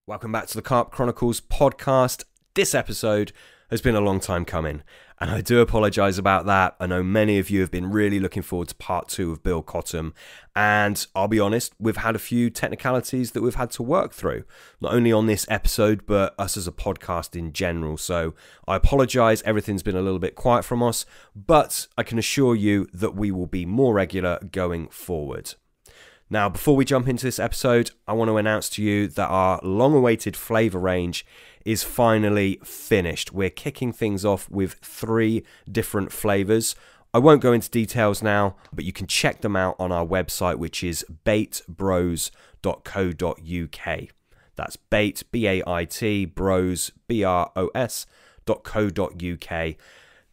Welcome back to the Carp Chronicles podcast. This episode has been a long time coming, and I do apologise about that. I know many of you have been really looking forward to part 2 of Bill Cottam, and I'll be honest, we've had a few technicalities that we've had to work through, not only on this episode, but us as a podcast in general. So I apologise, everything's been a little bit quiet from us, but I can assure you that we will be more regular going forward. Now, before we jump into this episode, I want to announce to you that our long-awaited flavour range is finally finished. We're kicking things off with 3 different flavours. I won't go into details now, but you can check them out on our website, which is baitbros.co.uk. That's bait, B-A-I-T, bros, B-R-O-S.co.uk.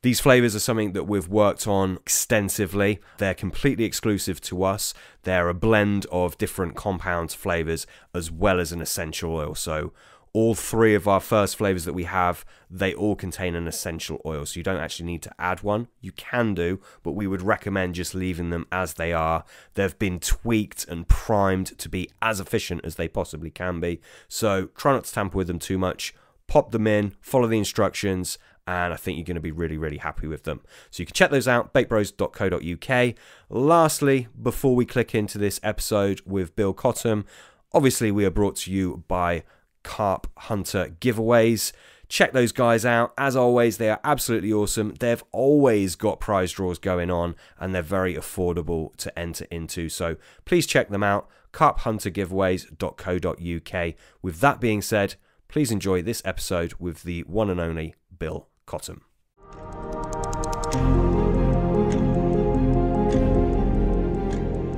These flavours are something that we've worked on extensively. They're completely exclusive to us. They're a blend of different compounds, flavours, as well as an essential oil. So all 3 of our first flavours that we have, they all contain an essential oil. So you don't actually need to add one. You can do, but we would recommend just leaving them as they are. They've been tweaked and primed to be as efficient as they possibly can be. So try not to tamper with them too much. Pop them in, follow the instructions, and I think you're going to be really, really happy with them. So you can check those out, baitbros.co.uk. Lastly, before we click into this episode with Bill Cottam, obviously we are brought to you by Carp Hunter Giveaways. Check those guys out. As always, they are absolutely awesome. They've always got prize draws going on, and they're very affordable to enter into. So please check them out, carphuntergiveaways.co.uk. With that being said, please enjoy this episode with the one and only Bill Cottam.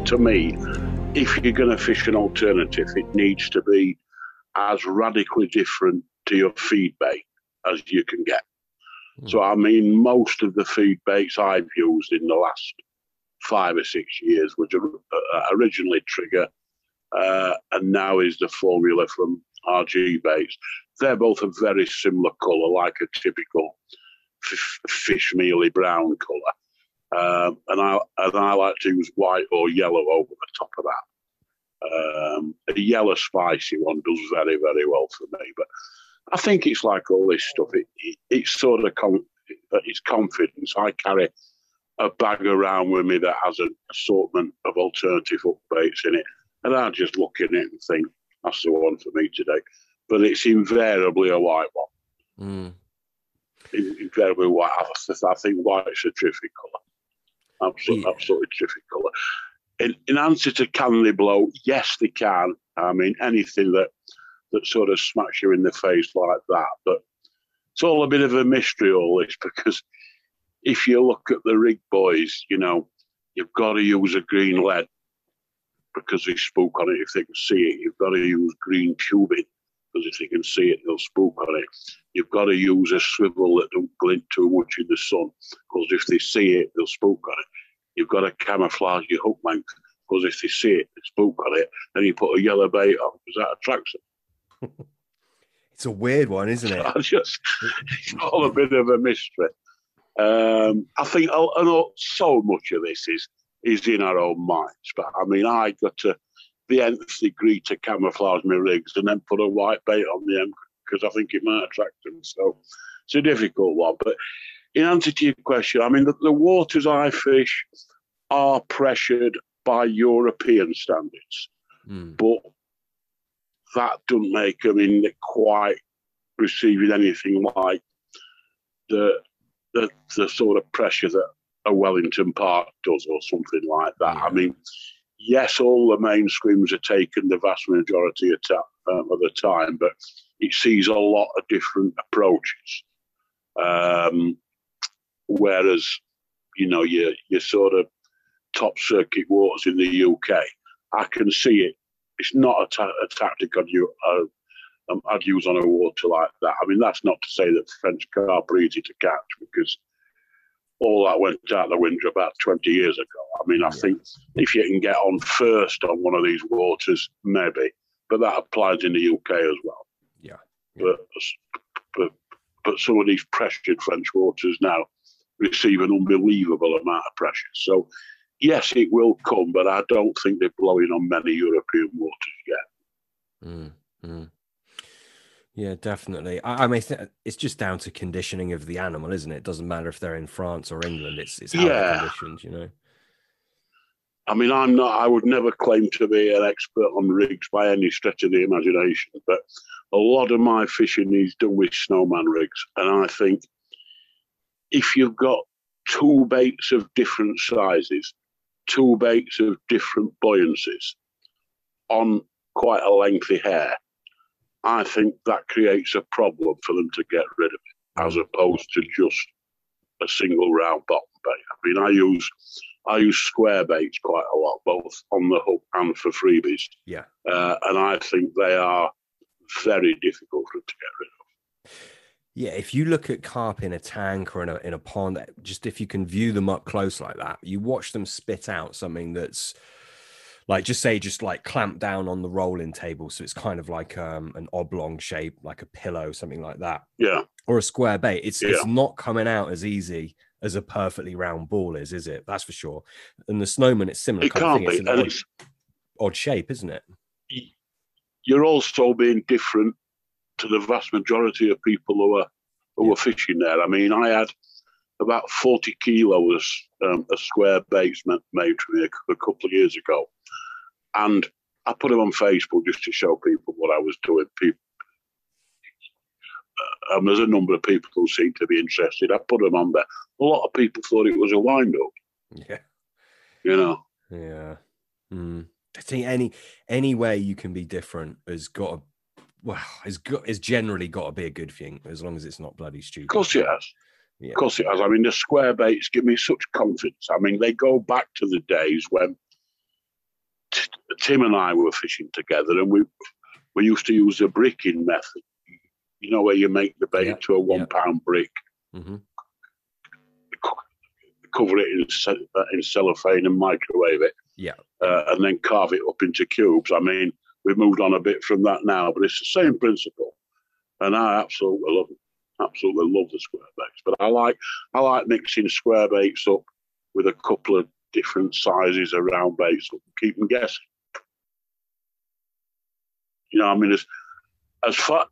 To me, if you're going to fish an alternative, it needs to be as radically different to your feed bait as you can get. So, I mean, most of the feed baits I've used in the last 5 or 6 years was originally Trigger, and now is the formula from RG baits. They're both a very similar colour, like a typical fish mealy brown colour. And I like to use white or yellow over the top of that. A yellow spicy one does very, very well for me. But I think it's like all this stuff. It's sort of it's confidence. I carry a bag around with me that has an assortment of alternative hook baits in it, and I just look in it and think, that's the one for me today. But it's invariably a white one. Invariably white. I think white's a terrific colour. Absolutely terrific colour. In answer to can they blow, yes, they can. I mean, anything that sort of smacks you in the face like that. But it's all a bit of a mystery, all this, because if you look at the rig boys, you know, you've got to use a green lead because they spook on it if they can see it. You've got to use green tubing because if they can see it, they'll spook on it. You've got to use a swivel that don't glint too much in the sun because if they see it, they'll spook on it. You've got to camouflage your hook length because if they see it, they spook on it. Then you put a yellow bait on because that attracts them. It's a weird one, isn't it? It's all a bit of a mystery. I think so much of this is in our own minds. But I mean, I got to the nth degree to camouflage my rigs and then put a white bait on the end because I think it might attract them. So it's a difficult one. But in answer to your question, I mean, the waters I fish are pressured by European standards, but that doesn't make them in quite receiving anything like the sort of pressure that a Wellington Park does or something like that. Yeah. I mean, yes, all the mainstreams are taken the vast majority of the time, but it sees a lot of different approaches. Whereas, you know, your sort of top circuit waters in the UK, I can see it. It's not a tactic I'd use on a water like that. I mean, that's not to say that French carp are easy to catch because all that went out the window about 20 years ago. I mean, I think if you can get on first on one of these waters, maybe, but that applies in the UK as well. Yeah. But some of these pressured French waters now receive an unbelievable amount of pressure. So, yes, it will come, but I don't think they're blowing on many European waters yet. Yeah, definitely. I mean, it's just down to conditioning of the animal, isn't it? It doesn't matter if they're in France or England. It's how they're Yeah. conditioned, you know. I mean, I would never claim to be an expert on rigs by any stretch of the imagination, but a lot of my fishing is done with snowman rigs. And I think if you've got two baits of different sizes, two baits of different buoyancies on quite a lengthy hair, I think that creates a problem for them to get rid of it, as opposed to just a single round bottom bait. I mean, I use square baits quite a lot, both on the hook and for freebies. Yeah. And I think they are very difficult for them to get rid of. Yeah, if you look at carp in a tank or in a pond, just if you can view them up close like that, you watch them spit out something that's like, just like clamp down on the rolling table, so it's kind of like an oblong shape, like a pillow, something like that. Yeah. Or a square bait. It's not coming out as easy as a perfectly round ball is it? That's for sure. And the snowman, it's similar. It can't be. It's an odd shape, isn't it? You're also being different to the vast majority of people who were fishing there. I mean, I had about 40 kilos of square baits made for me a couple of years ago. And I put them on Facebook just to show people what I was doing. There's a number of people who seem to be interested. I put them on there. A lot of people thought it was a wind-up. Yeah. You know? Yeah. I think any way you can be different has got to, well, it's generally got to be a good thing, as long as it's not bloody stupid. Of course it has. Yeah. Of course it has. I mean, the square baits give me such confidence. I mean, they go back to the days when Tim and I were fishing together, and we used to use the bricking method. You know, where you make the bait into a 1 pound brick, cover it in cellophane and microwave it, and then carve it up into cubes. I mean, we've moved on a bit from that now, but it's the same principle, and I absolutely love it. Absolutely love the square baits. But I like mixing square baits up with a couple of different sizes of round baits up and keep them guessing. You know, I mean, as far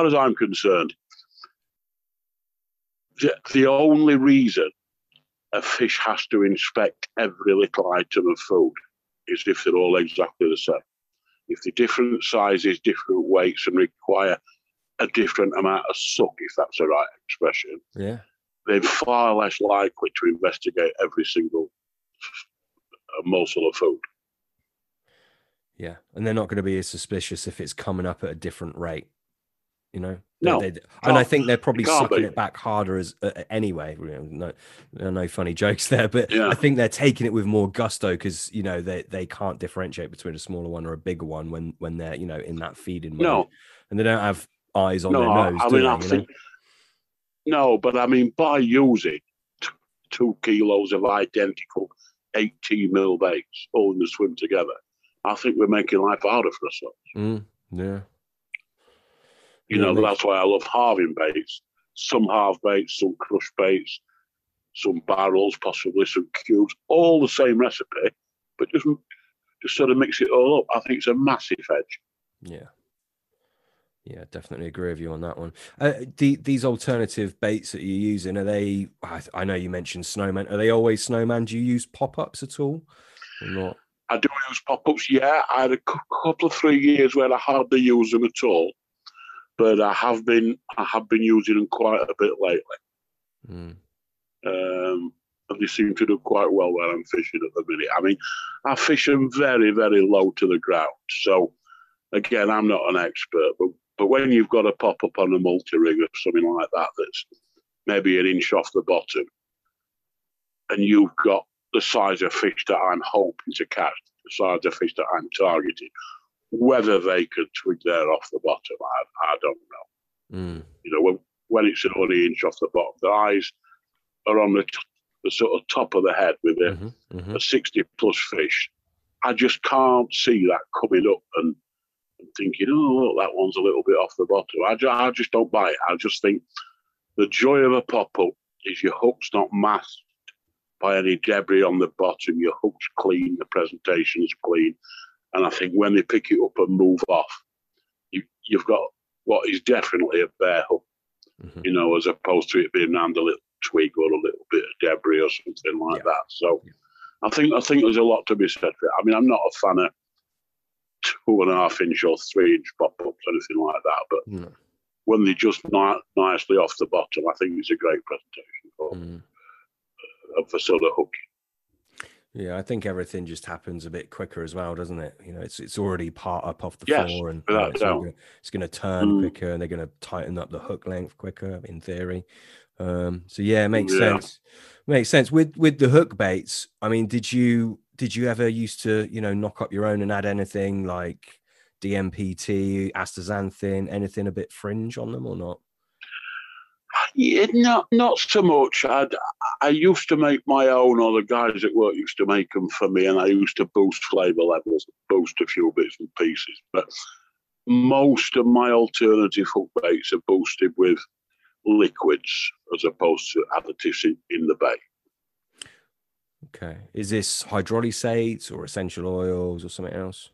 as I'm concerned, the only reason a fish has to inspect every little item of food is if they're all exactly the same. If they're different sizes, different weights, and require a different amount of suck, if that's the right expression, they're far less likely to investigate every single morsel of food. Yeah, and they're not going to be as suspicious if it's coming up at a different rate, you know. No, and I think they're probably sucking it back harder as anyway. No funny jokes there, but I think they're taking it with more gusto because you know they can't differentiate between a smaller one or a bigger one when they're in that feeding mode, and they don't have eyes on their nose. No, but I mean, by using 2 kilos of identical 18 mil baits all in the swim together, I think we're making life harder for ourselves. That's why I love halving baits. Some halve baits, some crush baits, some barrels, possibly some cubes, all the same recipe, but just sort of mix it all up. I think it's a massive edge. Yeah, definitely agree with you on that one. These alternative baits that you're using, are they, I know you mentioned snowman, are they always snowman? Do you use pop-ups at all or not? I do use pop-ups, yeah. I had a couple of 3 years where I hardly use them at all, but I have been using them quite a bit lately. And they seem to do quite well where I'm fishing at the minute. I mean, I fish them very, very low to the ground. So, again, I'm not an expert, but when you've got a pop-up on a multi-rig or something like that that's maybe an inch off the bottom, and you've got the size of fish that I'm hoping to catch, the size of fish that I'm targeting, whether they could twig there off the bottom, I don't know. You know, when it's only an inch off the bottom, the eyes are on the sort of top of the head with a 60-plus fish. I just can't see that coming up and thinking, oh, look, that one's a little bit off the bottom. I just don't buy it. I just think the joy of a pop-up is your hook's not masked by any debris on the bottom. Your hook's clean, the presentation's clean. And I think when they pick it up and move off, you've got what it's definitely a bare hook, you know, as opposed to it being around a little twig or a little bit of debris or something like that. So I think there's a lot to be said for it. I mean, I'm not a fan of 2.5 inch or 3 inch pop-ups, anything like that, but when they're just nicely off the bottom, I think it's a great presentation for sort of hooking. Yeah, I think everything just happens a bit quicker as well, doesn't it? You know, it's already part up off the floor, and it's going to turn quicker, and they're going to tighten up the hook length quicker, in theory. So yeah, it makes sense. Makes sense with the hook baits. I mean, did you ever used to, you know, knock up your own and add anything like DMPT, astaxanthin, anything a bit fringe on them or not? Yeah, not so much. I used to make my own, or the guys at work used to make them for me, and I used to boost flavour levels, boost a few bits and pieces. But most of my alternative hook baits are boosted with liquids as opposed to additives in the bait. Okay. Is this hydrolysates or essential oils or something else?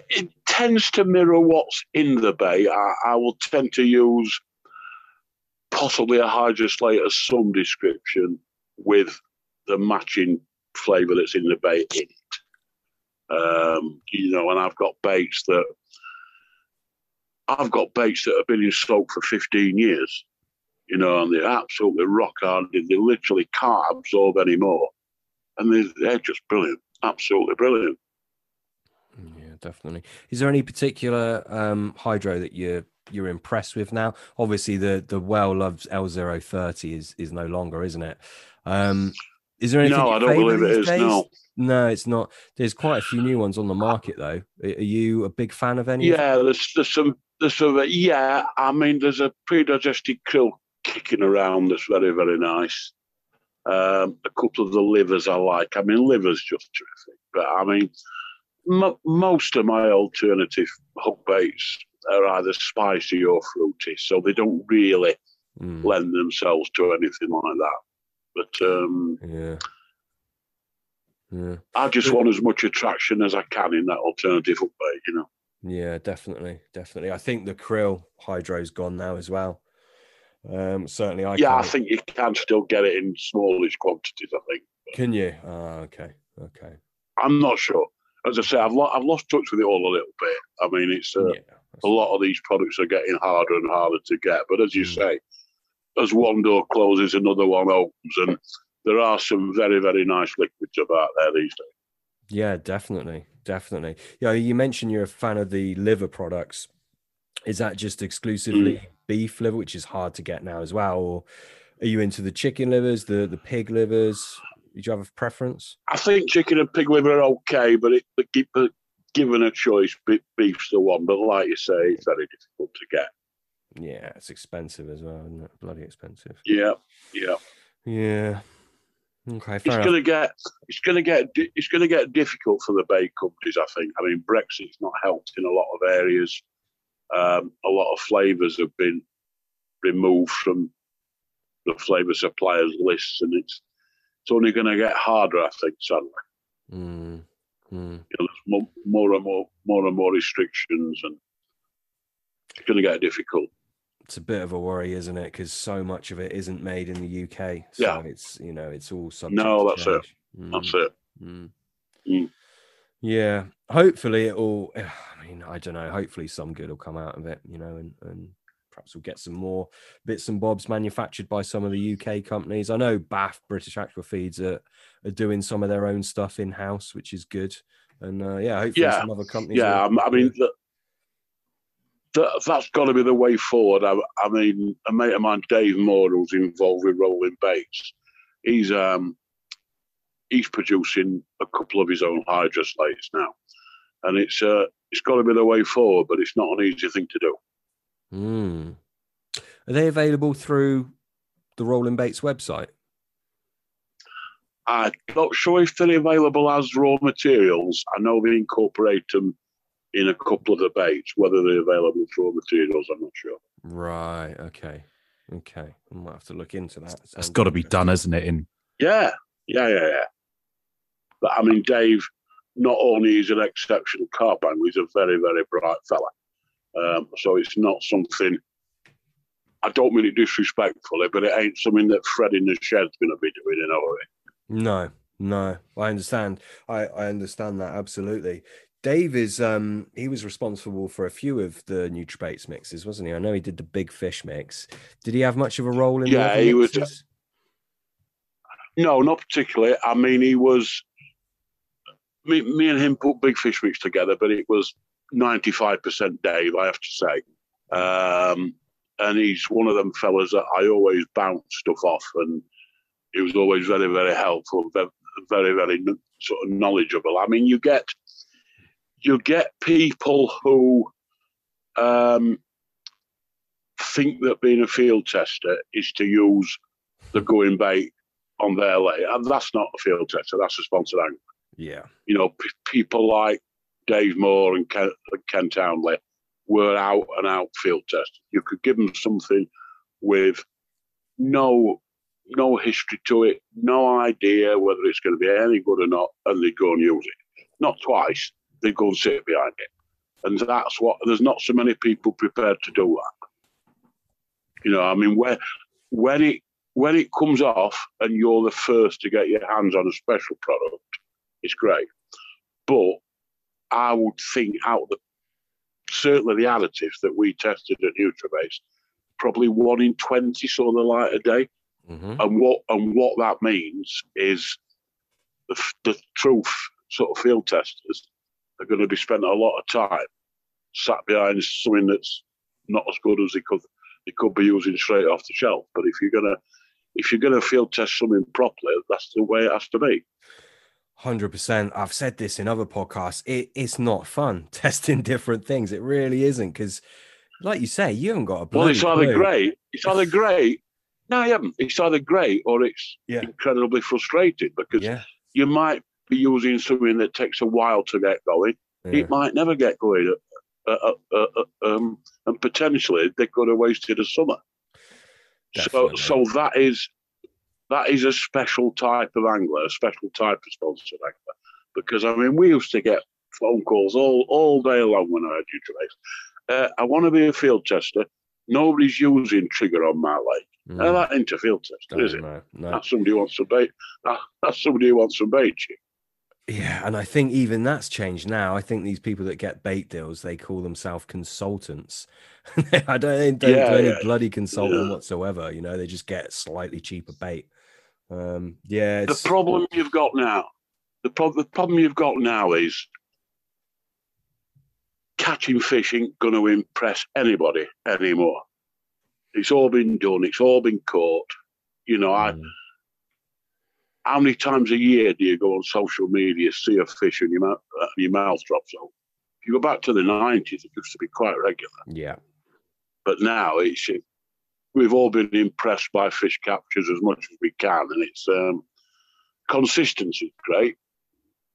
It tends to mirror what's in the bait. I will tend to use possibly a hydroslate of some description with the matching flavour that's in the bait in it. You know, and I've got baits that have been in soak for 15 years, you know, and they're absolutely rock hard. They literally can't absorb anymore. And they're just brilliant, absolutely brilliant. Yeah, definitely. Is there any particular hydro that you're impressed with now? Obviously, the well-loved L030 is no longer, isn't it? Is there anything? No, I don't believe it is. Days? No, it's not. There's quite a few new ones on the market, though. Are you a big fan of any? Yeah, there's some. Yeah, I mean, there's a pre-digested krill kicking around that's very, very nice. A couple of the livers I like. I mean, liver's just terrific. But I mean, most of my alternative hook baits are either spicy or fruity, so they don't really lend themselves to anything like that. But I just want as much attraction as I can in that alternative hook bait, you know. Yeah, definitely. I think the krill hydro's gone now as well. Certainly, I think you can still get it in smallish quantities. I think. Can you? Okay. I'm not sure. As I say, I've lost touch with it all a little bit. I mean, it's a lot of these products are getting harder and harder to get. But as you say, as one door closes, another one opens, and there are some very, very nice liquids about there these days. Yeah, definitely. Yeah, you mentioned you're a fan of the liver products. Is that just exclusively beef liver, which is hard to get now as well, or are you into the chicken livers, the pig livers? Did you have a preference? I think chicken and pig liver are okay, but given a choice, beef's the one. But like you say, it's very difficult to get. Yeah, it's expensive as well, isn't it? Bloody expensive. Yeah. Okay, it's going to get difficult for the bait companies, I think. I mean, Brexit's not helped in a lot of areas. A lot of flavours have been removed from the flavour suppliers lists, and it's only going to get harder, I think, sadly. You know, there's more and more restrictions, and it's going to get difficult. It's a bit of a worry, isn't it? Because so much of it isn't made in the UK. So it's, you know, it's all subject to change. That's it. Yeah. Hopefully it'll, I mean, I don't know. Hopefully some good will come out of it, you know, and perhaps we'll get some more bits and bobs manufactured by some of the UK companies. I know BAF, British Aqua Feeds, are doing some of their own stuff in-house, which is good. And hopefully some other companies. Yeah, I mean, that's got to be the way forward. I mean, a mate of mine, Dave Moore, who's involved with rolling baits, he's producing a couple of his own hydroslates now, and it's got to be the way forward. But it's not an easy thing to do. Are they available through the Rolling Baits website? I'm not sure if they're available as raw materials. I know they incorporate them in a couple of the baits. Whether they're available for raw materials, I'm not sure. Right. Okay. I might have to look into that. That's got to be done, hasn't it? Yeah. But I mean, Dave, not only is an exceptional carp angler, he's a very, very bright fella. So it's not something, I don't mean it disrespectfully, but it ain't something that Fred in the shed's going to be doing in a hurry. No, I understand. I understand that absolutely. Dave is he was responsible for a few of the NutriBaits mixes, wasn't he? I know he did the big fish mix. Did he have much of a role in the other he mixes? was. No, not particularly. I mean, he was. Me and him put big fish mix together, but it was 95% Dave, I have to say. And he's one of them fellas that I always bounce stuff off, and he was always very, very helpful, very, very sort of knowledgeable. I mean, you get people who think that being a field tester is to use the going bait on their lay, and that's not a field tester. That's a sponsored angler. Yeah, you know, people like Dave Moore and Ken Townley were out and out field testers. You could give them something with no history to it, no idea whether it's going to be any good or not, and they go and use it. Not twice, they go and sit behind it. And that's what, there's not so many people prepared to do that. You know, I mean, when it comes off and you're the first to get your hands on a special product, it's great. But I would think certainly the additives that we tested at NutriBase, probably 1 in 20 saw the light of day. Mm-hmm. And what that means is the true sort of field testers are going to be spending a lot of time sat behind something that's not as good as they could be using straight off the shelf. But if you're gonna field test something properly, that's the way it has to be. 100%. I've said this in other podcasts. It's not fun testing different things. It really isn't, because, like you say, you haven't got a bloody It's either great. It's either great. No, you haven't. It's either great or it's incredibly frustrating, because you might be using something that takes a while to get going. Yeah. It might never get going, and potentially they could have wasted a summer. Definitely. So that is a special type of angler, a special type of sponsored angler. Because, I mean, we used to get phone calls all day long when I had NutriBase. I want to be a field tester. Nobody's using trigger on my lake. That ain't a field tester, is it? No. That's somebody who wants some bait. That's somebody who wants some bait. Yeah, and I think even that's changed now. I think these people that get bait deals, they call themselves consultants. I don't do any bloody consultant whatsoever. You know, they just get slightly cheaper bait. The problem you've got now, the problem you've got now is catching fish ain't going to impress anybody anymore. It's all been done. It's all been caught. You know, how many times a year do you go on social media, see a fish and your mouth drops out? If you go back to the 90s, it used to be quite regular. Yeah. But now we've all been impressed by fish captures as much as we can, and it's consistency is great.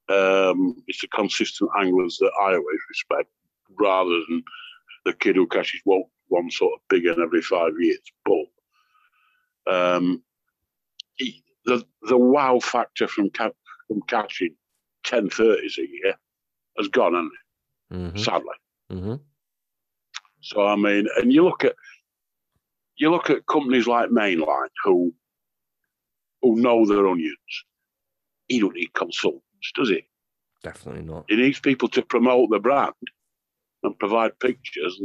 It's the consistent anglers that I always respect, rather than the kid who catches one sort of big one every 5 years. But the wow factor from catching 10-30s a year has gone, hasn't it? Mm-hmm. Sadly. Mm-hmm. So, I mean, and you look at companies like Mainline who know their onions. He don't need consultants, does he? Definitely not. He needs people to promote the brand and provide pictures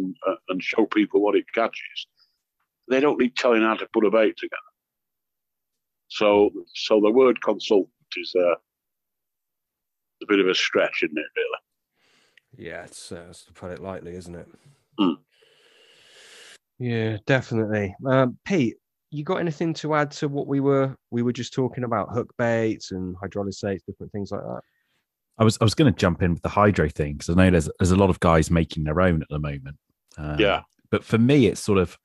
and show people what it catches. They don't need telling how to put a bait together. So the word consultant is a bit of a stretch, isn't it, really? Yeah, it's to put it lightly, isn't it? Mm. Yeah, definitely. Pete, you got anything to add to what we were just talking about? Hook baits and hydrolysates, different things like that? I was going to jump in with the hydro thing, because I know there's a lot of guys making their own at the moment. But for me, it's sort of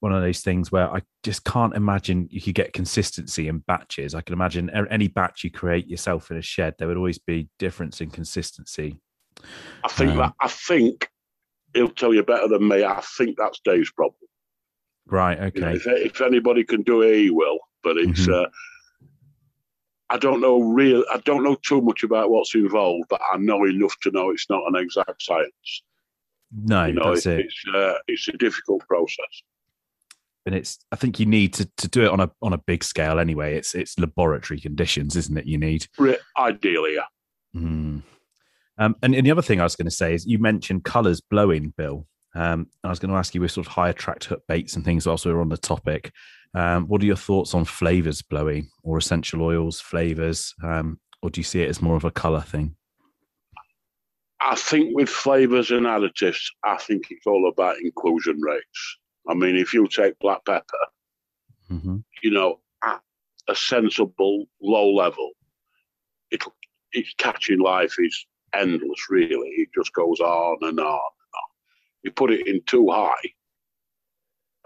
one of those things where I just can't imagine you could get consistency in batches. I can imagine any batch you create yourself in a shed, there would always be difference in consistency. I think he'll tell you better than me. I think that's Dave's problem. Right. Okay. You know, if anybody can do it, he will. But it's I don't know too much about what's involved, but I know enough to know it's not an exact science. No, that's it. It's a difficult process. And I think you need to do it on a big scale anyway. It's laboratory conditions, isn't it? You need ideally, yeah. Mm. And the other thing I was going to say is you mentioned colours blowing, Bill. I was going to ask you with sort of high attract hook baits and things whilst we were on the topic. What are your thoughts on flavours blowing or essential oils, flavours? Or do you see it as more of a colour thing? I think with flavours and additives, I think it's all about inclusion rates. I mean, if you take black pepper, at a sensible low level, its catching life is endless, really. It just goes on and on and on. You put it in too high,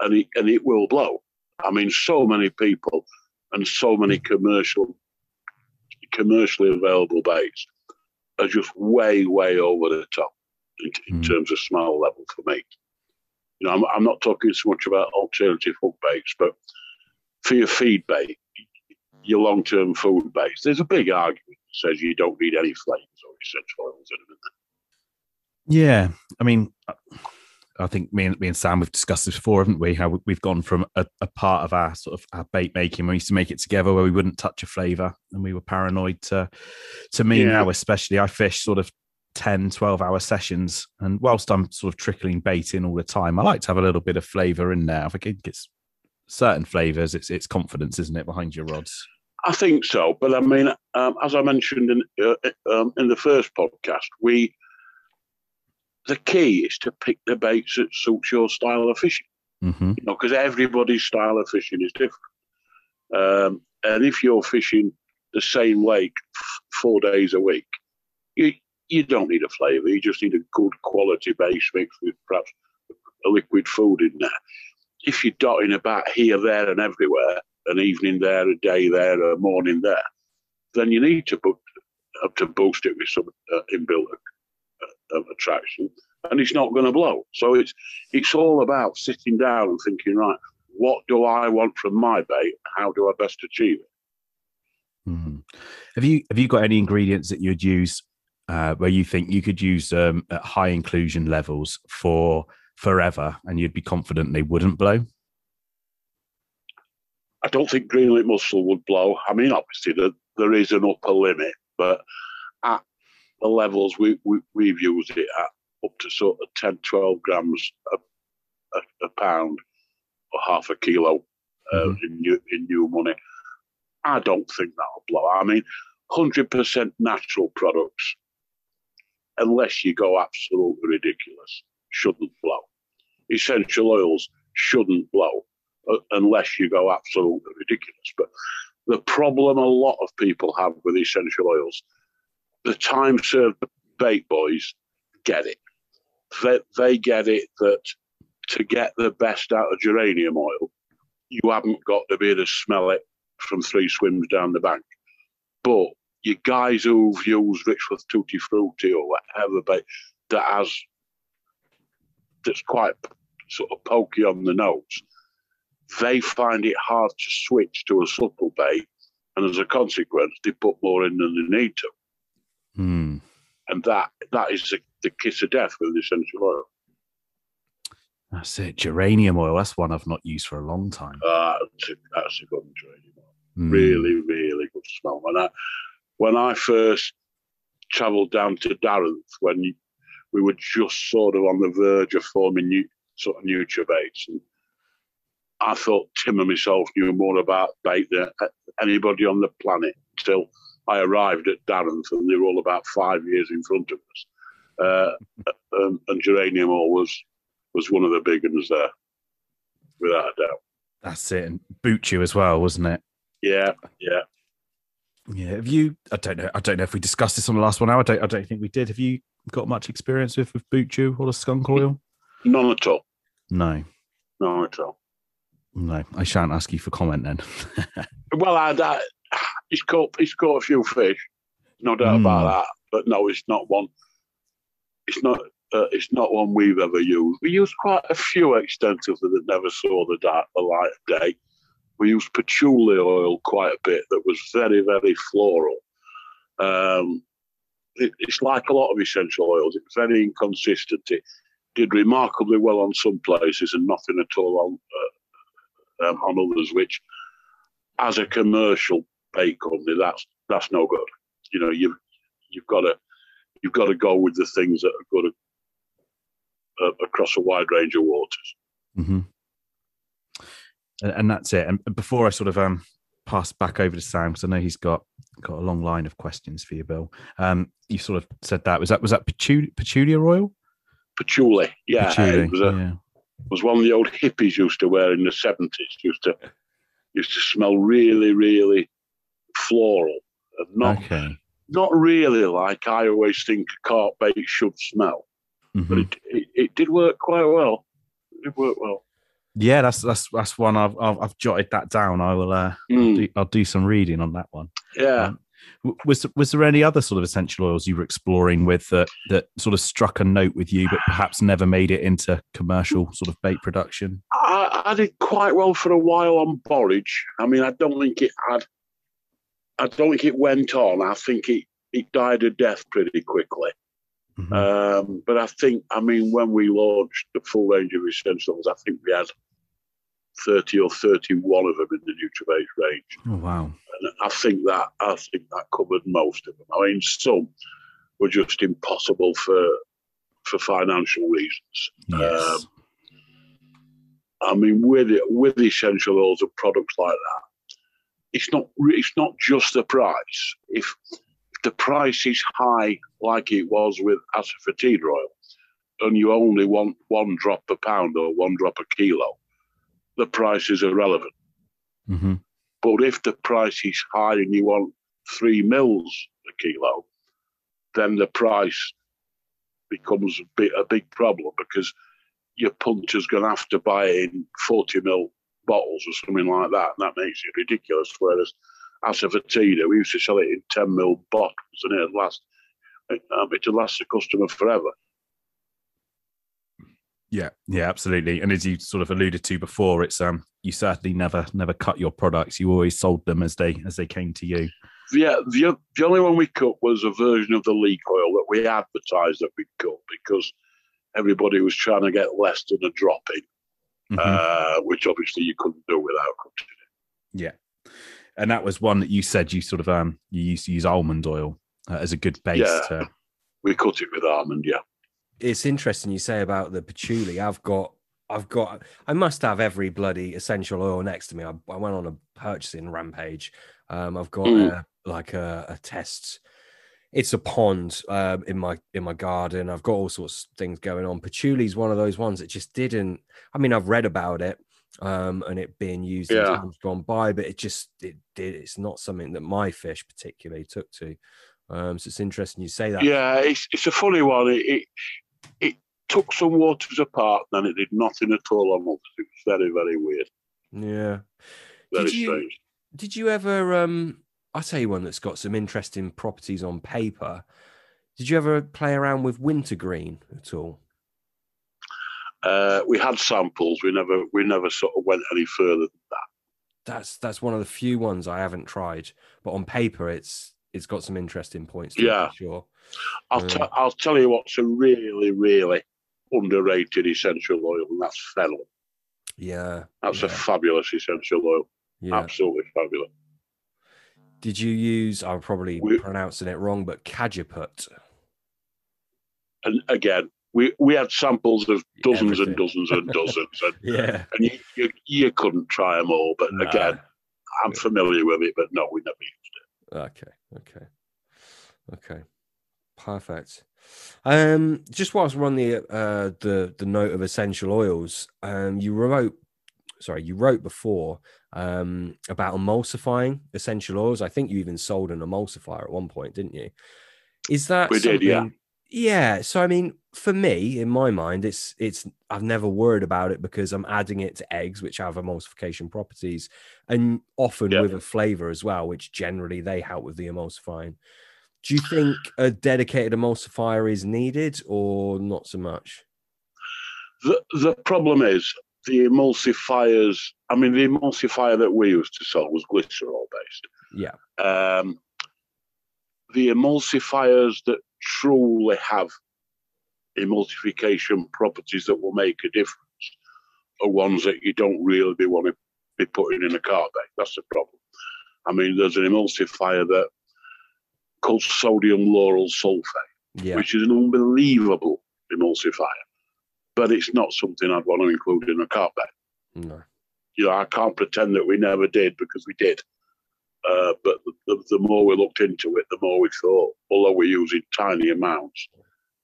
and it will blow. I mean, so many people and so many commercially available baits are just way, way over the top in terms of smell level for me. I'm not talking so much about alternative hook baits, but for your feed bait, your long-term food baits, there's a big argument that says you don't need any flavours or essential oils in them. Yeah, I mean, I think me and Sam, we've discussed this before, haven't we? How we've gone from a part of our sort of our bait making, we used to make it together where we wouldn't touch a flavour, and we were paranoid to me now, especially I fish sort of 10, 12-hour sessions, and whilst I'm sort of trickling bait in all the time, I like to have a little bit of flavour in there. I think it's certain flavours, it's confidence, isn't it, behind your rods? I think so, but I mean, as I mentioned in the first podcast, the key is to pick the baits that suits your style of fishing. Because everybody's style of fishing is different, and if you're fishing the same lake 4 days a week, you don't need a flavour. You just need a good quality base mix with perhaps a liquid food in there. If you're dotting about here, there, and everywhere, an evening there, a day there, a morning there, then you need to boost it with some inbuilt attraction, and it's not going to blow. So it's all about sitting down and thinking, right, what do I want from my bait? How do I best achieve it? Have you got any ingredients that you'd use where you think you could use at high inclusion levels for forever and you'd be confident they wouldn't blow? I don't think greenlit mussel would blow. I mean, obviously there is an upper limit, but at the levels we've used it at, up to sort of 10, 12 grams a pound or half a kilo in new money, I don't think that'll blow. I mean, 100% natural products, unless you go absolutely ridiculous, shouldn't blow. Essential oils shouldn't blow unless you go absolutely ridiculous. But the problem a lot of people have with essential oils, the time-served bait boys get it. They get it that to get the best out of geranium oil, you haven't got to be able to smell it from 3 swims down the bank. But you guys who've used Richworth Tutti Frutti or whatever bait that's quite sort of pokey on the nose, they find it hard to switch to a subtle bait, and as a consequence, they put more in than they need to. And that is the kiss of death with essential oil. That's it. Geranium oil. That's one I've not used for a long time. That's a good geranium oil. Really, really good smell. When I first travelled down to Darrenth, when we were just sort of on the verge of forming new baits, and I thought Tim and myself knew more about bait than anybody on the planet until I arrived at Darrenth, and they were all about 5 years in front of us. And geranium oil was one of the big ones there, without a doubt. That's it. And Buchu as well, wasn't it? Yeah. Have you? I don't know if we discussed this on the last one. I don't think we did. Have you got much experience with Buchu or the skunk oil? None at all. No. None at all. No, I shan't ask you for comment then. Well, he's caught a few fish, no doubt about that. But no, it's not one. It's not one we've ever used. We used quite a few extensively that never saw the light of day. We used patchouli oil quite a bit that was very, very floral. It's like a lot of essential oils. It's very inconsistent. did remarkably well on some places and nothing at all on others, which, as a commercial bait company, that's no good. You know, you've got to go with the things that are good across a wide range of waters. Mm-hmm. And that's it. And before I sort of pass back over to Sam, because I know he's got a long line of questions for you, Bill. You sort of said that was that patchouli oil? Patchouli, yeah. Patchouli, it was one of the old hippies used to wear in the 70s. Used to smell really, really floral, and not really like I always think a carp bait should smell. Mm-hmm. But it did work quite well. It did work well. Yeah, that's one I've jotted that down. I will I'll do some reading on that one. Yeah. Was there any other sort of essential oils you were exploring with that sort of struck a note with you, but perhaps never made it into commercial sort of bait production? I did quite well for a while on borage. I mean, I don't think it went on. I think it died a death pretty quickly. Mm-hmm. But I think, when we launched the full range of essentials, I think we had 30 or 31 of them in the NutriBase range. Oh wow! And I think that covered most of them. I mean, some were just impossible for financial reasons. Yes. With essential oils and products like that, it's not just the price. If the price is high, like it was with asafoetida oil, and you only want 1 drop per pound or 1 drop a kilo, the price is irrelevant. Mm-hmm. But if the price is high and you want 3 mils a kilo, then the price becomes a big problem, because your punter's going to have to buy it in 40 mil bottles or something like that, and that makes it ridiculous. Whereas asafoetida, we used to sell it in 10 mil bottles, and it'd last the customer forever. Yeah, absolutely. And as you sort of alluded to before, it's you certainly never cut your products. You always sold them as they came to you. Yeah, the only one we cut was a version of the leek oil that we advertised that we cut, because everybody was trying to get less than a drop in, which obviously you couldn't do without cutting it. Yeah, and that was one that you said you sort of you used to use almond oil as a good base. Yeah, we cut it with almond. Yeah. It's interesting you say about the patchouli. I must have every bloody essential oil next to me. I went on a purchasing rampage. I've got a test. It's a pond in my garden. I've got all sorts of things going on. Patchouli is one of those ones that just didn't. I mean, I've read about it and it being used in times gone by, but it's not something that my fish particularly took to. So it's interesting you say that. Yeah, it's a funny one. It took some waters apart, and then it did nothing at all on others. It was very, very weird. Yeah. Very strange. Did you ever, I'll tell you one that's got some interesting properties on paper. Did you ever play around with wintergreen at all? We had samples. We never sort of went any further than that. That's one of the few ones I haven't tried, but on paper it's got some interesting points to it, for sure. I'll tell you what's a really, really underrated essential oil, and that's fennel. Yeah. That's a fabulous essential oil. Yeah. Absolutely fabulous. Did you use, I'm probably pronouncing it wrong, but cajeput? And again, we had samples of dozens and dozens and dozens. And, and you couldn't try them all. But again, I'm familiar with it, but no, we never used it. Okay. Perfect. Just whilst we're on the note of essential oils, you wrote before about emulsifying essential oils. I think you even sold an emulsifier at one point, didn't you? Is that we did? Yeah. Yeah. So I mean, for me, in my mind, it's I've never worried about it because I'm adding it to eggs, which have emulsification properties, and often with a flavor as well, which generally they help with the emulsifying. Do you think a dedicated emulsifier is needed or not so much? The problem is the emulsifiers. I mean, the emulsifier that we used to sell was glycerol based. Yeah. The emulsifiers that truly have emulsification properties that will make a difference are ones that you don't really want to be putting in a carp bait. That's the problem. I mean, there's an emulsifier that called sodium lauryl sulfate, which is an unbelievable emulsifier, but it's not something I'd want to include in a carp bait. No. You know, I can't pretend that we never did, because we did. But the more we looked into it, the more we thought, although we're using tiny amounts,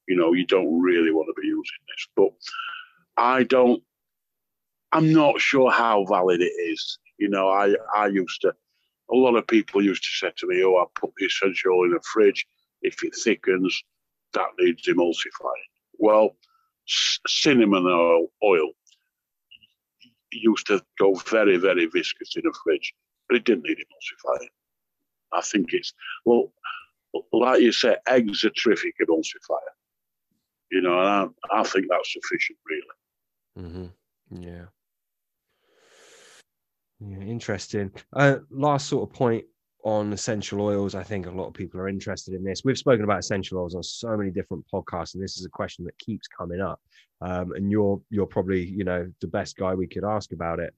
you know, you don't really want to be using this. But I'm not sure how valid it is. You know, a lot of people used to say to me, oh, I put the essential oil in the fridge. If it thickens, that needs emulsifying. Well, cinnamon oil used to go very, very viscous in a fridge, but it didn't need emulsifying. I think well, like you say, eggs are terrific emulsifier. You know, and I think that's sufficient, really. Mm-hmm. Yeah. Yeah, interesting. Last sort of point on essential oils. I think a lot of people are interested in this. We've spoken about essential oils on so many different podcasts, and this is a question that keeps coming up. And you're probably, you know, the best guy we could ask about it.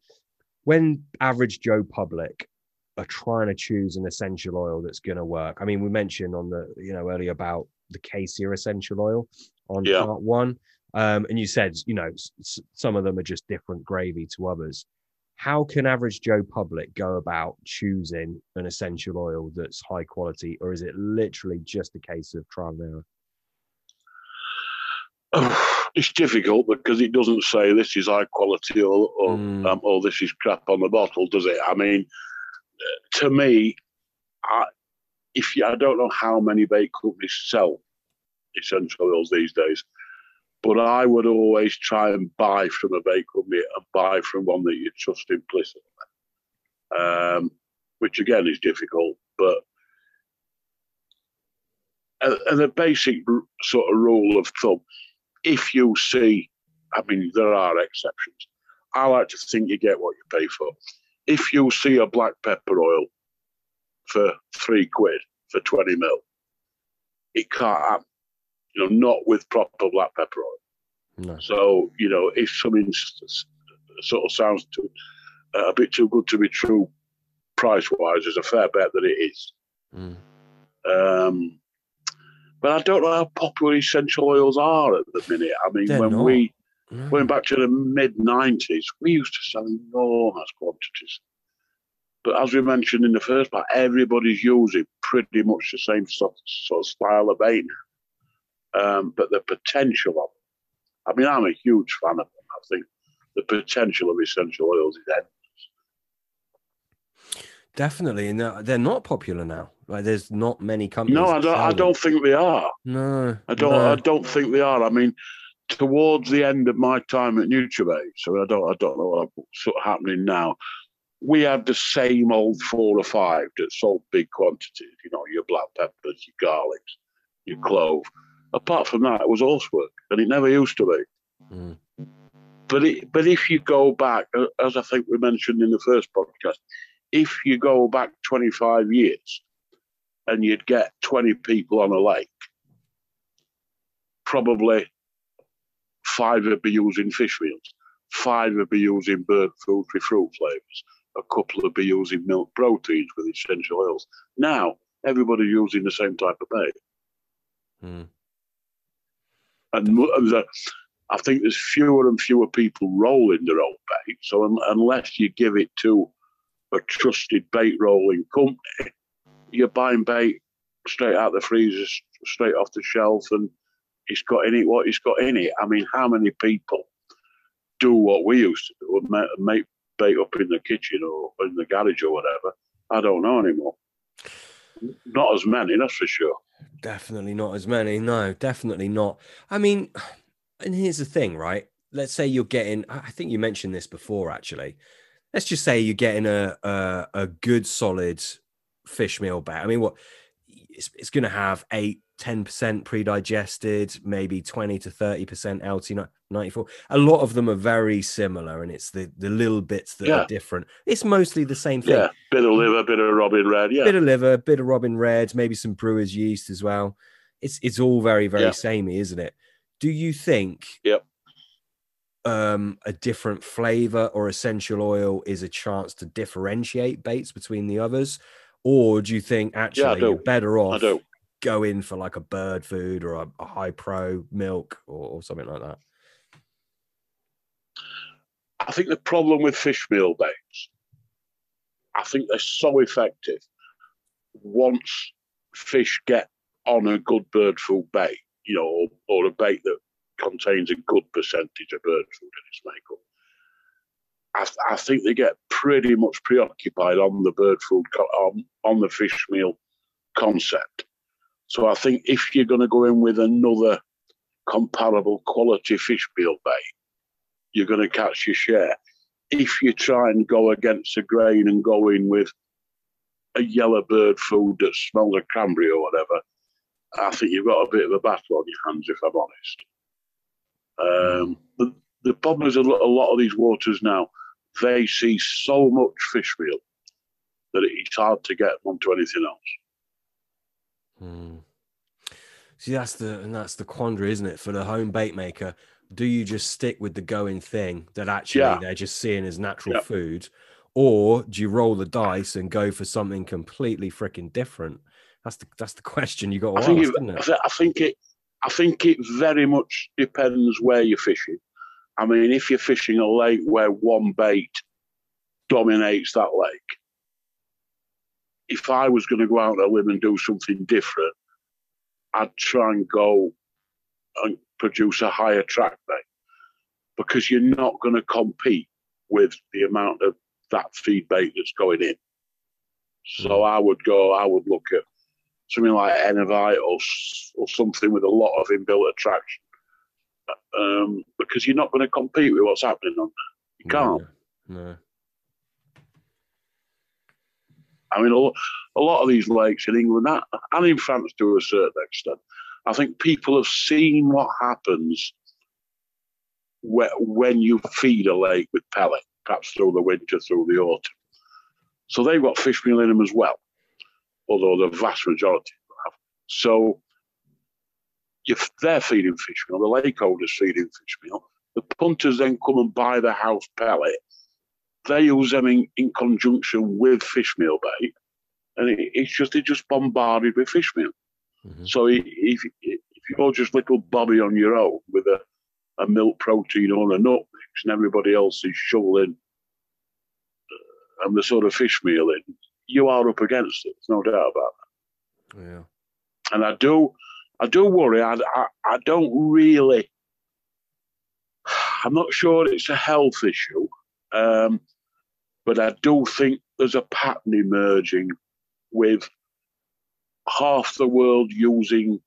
When average Joe public are trying to choose an essential oil that's going to work. I mean, we mentioned on the, you know, earlier about the cassia essential oil on part one. And you said, you know, some of them are just different gravy to others. How can average Joe public go about choosing an essential oil that's high quality, or is it literally just a case of trial and error? It's difficult because it doesn't say this is high quality or this is crap on the bottle, does it? I mean, to me, I don't know how many bait companies sell essential oils these days, but I would always try and buy from a bait company and buy from one that you trust implicitly, which again is difficult. But and a basic sort of rule of thumb, if you see, I mean, there are exceptions. I like to think you get what you pay for. If you see a black pepper oil for £3 for 20 mil, it can't happen. You know, not with proper black pepper oil. No. So, you know, if something sort of sounds a bit too good to be true price-wise, there's a fair bet that it is. But I don't know how popular essential oils are at the minute. I mean, we went back to the mid-90s, we used to sell enormous quantities. But as we mentioned in the first part, everybody's using pretty much the same sort of style of bait now. But the potential of it, I mean, I'm a huge fan of them. I think the potential of essential oils is endless. Definitely, and they're not popular now. Like, there's not many companies. No, I don't think they are. No, I don't think they are. I mean, towards the end of my time at Nutribase, so I don't know what's sort of happening now. We had the same old 4 or 5 that sold big quantities. You know, your black peppers, your garlics, your clove. Apart from that, it was horsework, and it never used to be. But if you go back, as I think we mentioned in the first podcast, if you go back 25 years and you'd get 20 people on a lake, probably 5 would be using fish meals, 5 would be using bird food with fruit flavours, a couple would be using milk proteins with essential oils. Now, everybody's using the same type of bait. And I think there's fewer and fewer people rolling their own bait. So unless you give it to a trusted bait rolling company, you're buying bait straight out the freezer, straight off the shelf, and it's got in it what it's got in it. I mean, how many people do what we used to do and make bait up in the kitchen or in the garage or whatever? I don't know anymore. Not as many, that's for sure. Definitely not as many. No, definitely not. I mean, and here's the thing, right? Let's say you're getting, I think you mentioned this before, actually. Let's just say you're getting a good solid fish meal bait. I mean, what it's going to have 8-10% pre-digested, maybe 20 to 30% LT94. A lot of them are very similar, and it's the little bits that are different. It's mostly the same thing. Yeah, bit of liver, bit of robin red. Yeah, bit of liver, bit of robin red, maybe some brewer's yeast as well. It's all very, very samey, isn't it? Do you think Yep. A different flavor or essential oil is a chance to differentiate baits between the others? Or do you think actually you're better off going for like a bird food or a high pro milk or something like that? I think the problem with fish meal baits, I think they're so effective once fish get on a good bird food bait, you know, or a bait that contains a good percentage of bird food in its makeup. I think they get pretty much preoccupied on the bird food, on the fish meal concept. So I think if you're going to go in with another comparable quality fish meal bait, you're going to catch your share. If you try and go against the grain and go in with a yellow bird food that smells of cranberry or whatever, I think you've got a bit of a battle on your hands, if I'm honest. The problem is a lot of these waters now, they see so much fish meal that it's hard to get onto anything else. See, that's the quandary, isn't it, for the home bait maker? Do you just stick with the going thing that actually they're just seeing as natural food, or do you roll the dice and go for something completely freaking different? That's the question you got to ask, isn't it? I think it very much depends where you're fishing. I mean, if you're fishing a lake where one bait dominates that lake, if I was going to go out on a limb and do something different, I'd try and go and produce a higher track bait, because you're not going to compete with the amount of that feed bait that's going in. So I would look at something like Enovite or something with a lot of inbuilt attraction, because you're not going to compete with what's happening on there. You can't. No. I mean, a lot of these lakes in England and in France to a certain extent, I think people have seen what happens when you feed a lake with pellet, perhaps through the winter, through the autumn. So they've got fish meal in them as well, although the vast majority have. So if they're feeding fish meal, the lake holders feeding fish meal, the punters then come and buy the house pellet. They use them in conjunction with fish meal bait, and they're just bombarded with fish meal. So if you're just little Bobby on your own with a milk protein or a nut mix, and everybody else is shoveling and the sort of fish meal in, you are up against it. There's no doubt about that. Yeah. And I do worry. I don't really. I'm not sure it's a health issue, but I do think there's a pattern emerging with half the world using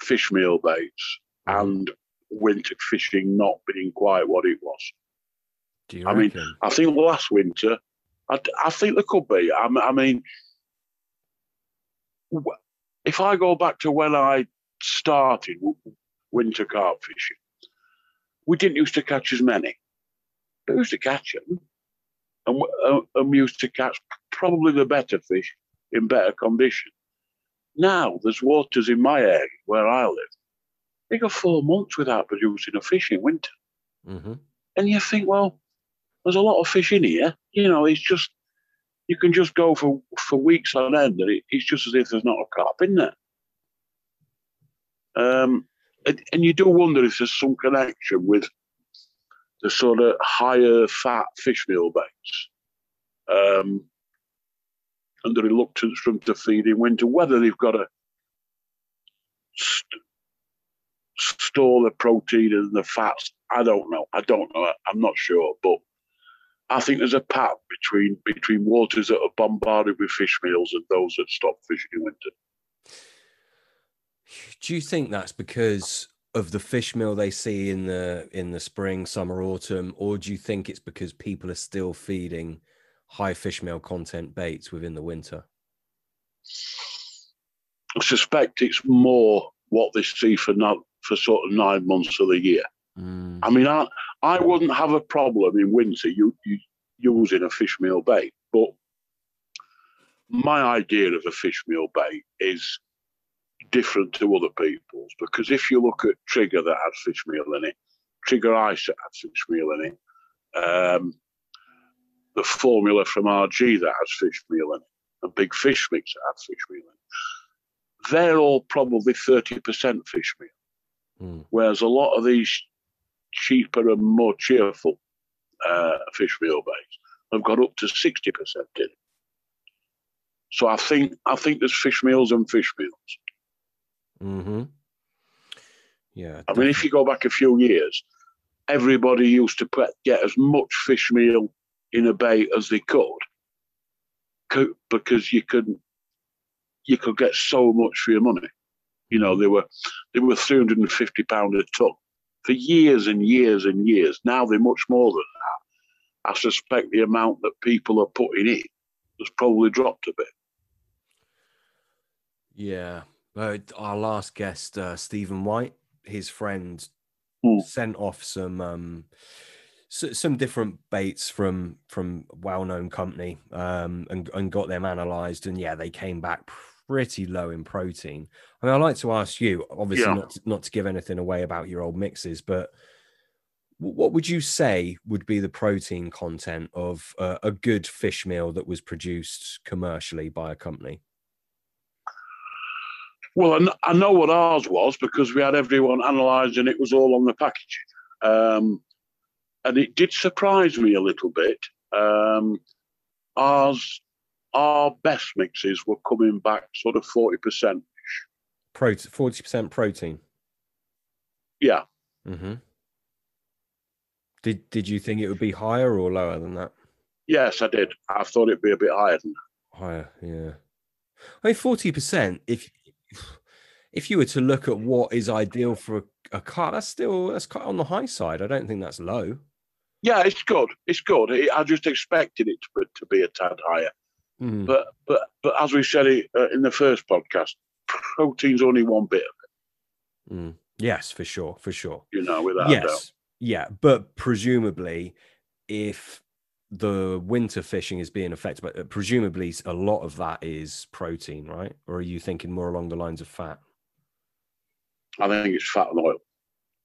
fish meal baits and winter fishing not being quite what it was. Do you reckon? I think last winter, I think there could be. I mean, if I go back to when I started winter carp fishing, we didn't used to catch as many. We used to catch them, and we used to catch probably the better fish in better condition. Now, there's waters in my area where I live. They go 4 months without producing a fish in winter. And you think, well, there's a lot of fish in here. You know, it's just, you can just go for weeks on end, and it's just as if there's not a carp in there. And you do wonder if there's some connection with the sort of higher fat fish meal baits and the reluctance from to feed in winter, whether they've got to store the protein and the fats. I don't know. I'm not sure. But I think there's a pattern between waters that are bombarded with fish meals and those that stop fishing in winter. Do you think that's because of the fish meal they see in the spring, summer, autumn, or do you think it's because people are still feeding high fish meal content baits within the winter? I suspect it's more what they see for sort of 9 months of the year. I mean, I wouldn't have a problem in winter you using a fish meal bait, but my idea of a fish meal bait is different to other people's, because if you look at Trigger that had fish meal in it, Trigger Ice that had fish meal in it, the formula from RG that has fish meal in it, and Big Fish Mix that has fish meal in it, they're all probably 30% fish meal. Whereas a lot of these cheaper and more cheerful fish meal baits have got up to 60% in it. So I think there's fish meals and fish meals. Mm-hmm. Yeah. I mean, if you go back a few years, everybody used to get as much fish meal in a bait as they could, because you could get so much for your money. You know, they were £350 a ton for years and years and years. Now they're much more than that. I suspect the amount that people are putting in has probably dropped a bit. Yeah. Our last guest, Stephen White, his friend, sent off some different baits from well-known company, and got them analysed, and yeah, they came back pretty low in protein. I mean, I'd like to ask you, obviously not to give anything away about your old mixes, but what would you say would be the protein content of a good fish meal that was produced commercially by a company? Well, I know what ours was, because we had everyone analysed and it was all on the packaging. And it did surprise me a little bit. Our best mixes were coming back sort of 40%. 40% protein? Yeah. Mm-hmm. Did you think it would be higher or lower than that? Yes, I did. I thought it'd be a bit higher than that. Higher, yeah. I mean, 40%, if you were to look at what is ideal for a carp, that's quite on the high side. I don't think that's low. Yeah, it's good. It's good. I just expected it to be a tad higher. Mm. But as we said in the first podcast, protein's only one bit of it. Mm. Yes, for sure. You know, without a doubt. Yeah, but presumably, if the winter fishing is being affected, but presumably a lot of that is protein, right? Or are you thinking more along the lines of fat? I think it's fat and oil.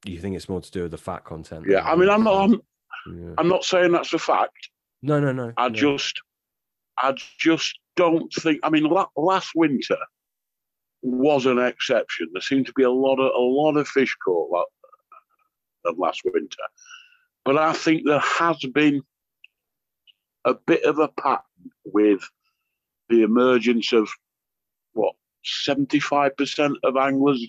You think it's more to do with the fat content? Yeah, I mean, I'm not saying that's a fact. No. I just don't think. I mean, last winter was an exception. There seemed to be a lot of fish caught last winter, but I think there has been a bit of a pattern with the emergence of 75% of anglers,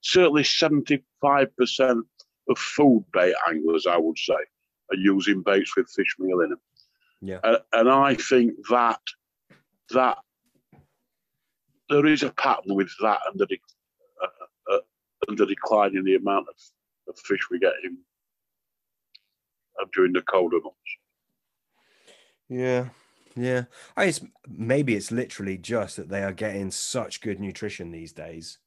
certainly 75% of food bait anglers, I would say, are using baits with fish meal in them. Yeah, and I think that there is a pattern with that, and the decline in the amount of fish we get in during the colder months. Yeah. Maybe it's literally just that they are getting such good nutrition these days,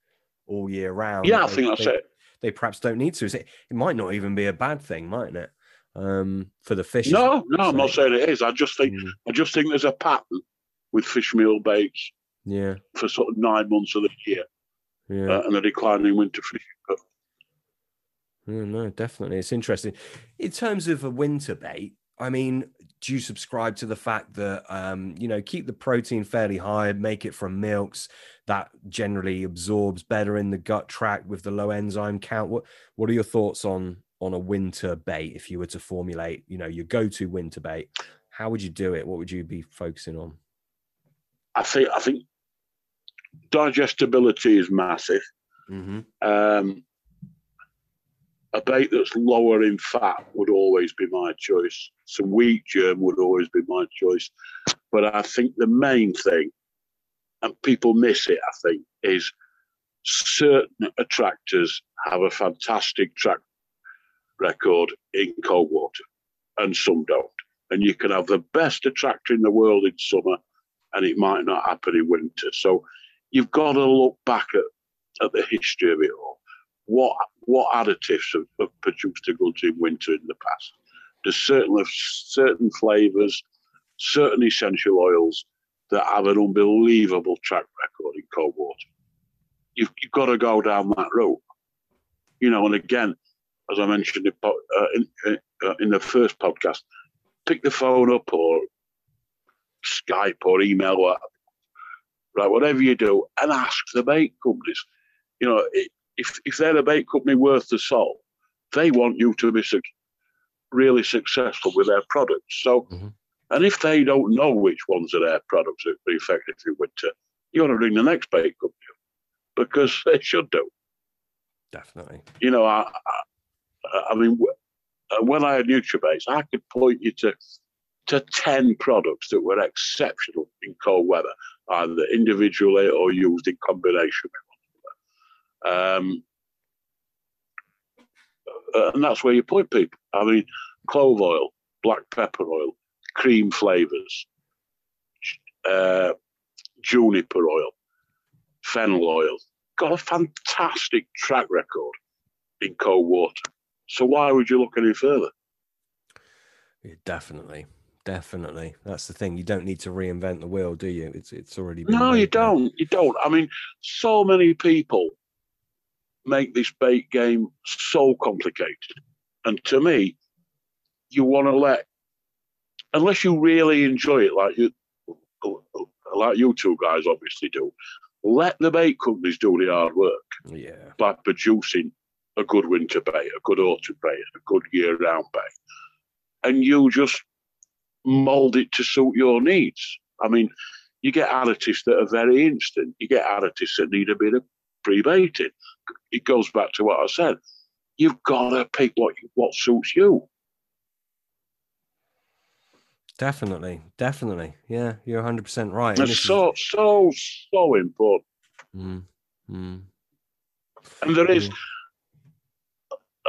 all year round. Yeah, I think that's it. They perhaps don't need to. It might not even be a bad thing, mightn't it? For the fish. No, I'm not saying it is. I just think there's a pattern with fish meal baits. Yeah. For sort of 9 months of the year. Yeah. And a decline in winter fishing. No, definitely. It's interesting. In terms of a winter bait, I mean, do you subscribe to the fact that, keep the protein fairly high, make it from milks that generally absorbs better in the gut tract with the low enzyme count? What are your thoughts on a winter bait? If you were to formulate, your go-to winter bait, how would you do it? What would you be focusing on? I think digestibility is massive. Mm-hmm. A bait that's lower in fat would always be my choice. Some wheat germ would always be my choice. But I think the main thing, and people miss it, I think, is certain attractors have a fantastic track record in cold water, and some don't. And you can have the best attractor in the world in summer, and it might not happen in winter. So you've got to look back at the history of it all. What additives have produced a good in winter in the past? There's certain flavours, certain essential oils that have an unbelievable track record in cold water. you've got to go down that route. And again, as I mentioned in the first podcast, pick the phone up or Skype or email, or whatever you do, and ask the bait companies. If they're a bait company worth the salt, they want you to be really successful with their products. So, and if they don't know which ones are their products that would be effective in winter, you want to ring the next bait company because they should do. Definitely. I mean, when I had NutriBaits, I could point you to 10 products that were exceptional in cold weather, either individually or used in combination with one another. And that's where you point people. I mean, clove oil, black pepper oil, cream flavours, juniper oil, fennel oil. Got a fantastic track record in cold water. So why would you look any further? Yeah, definitely. That's the thing. You don't need to reinvent the wheel, do you? It's already been. No, you don't. You don't. I mean, so many people make this bait game so complicated. And to me, you want to unless you really enjoy it, like you two guys obviously do, let the bait companies do the hard work. Yeah. By producing a good winter bait, a good autumn bait, a good year-round bait. And you just mould it to suit your needs. I mean, you get additives that are very instant. You get additives that need a bit of pre-baiting. It goes back to what I said. You've got to pick what suits you. Definitely. Yeah, you're 100% right. It's so important. And there is,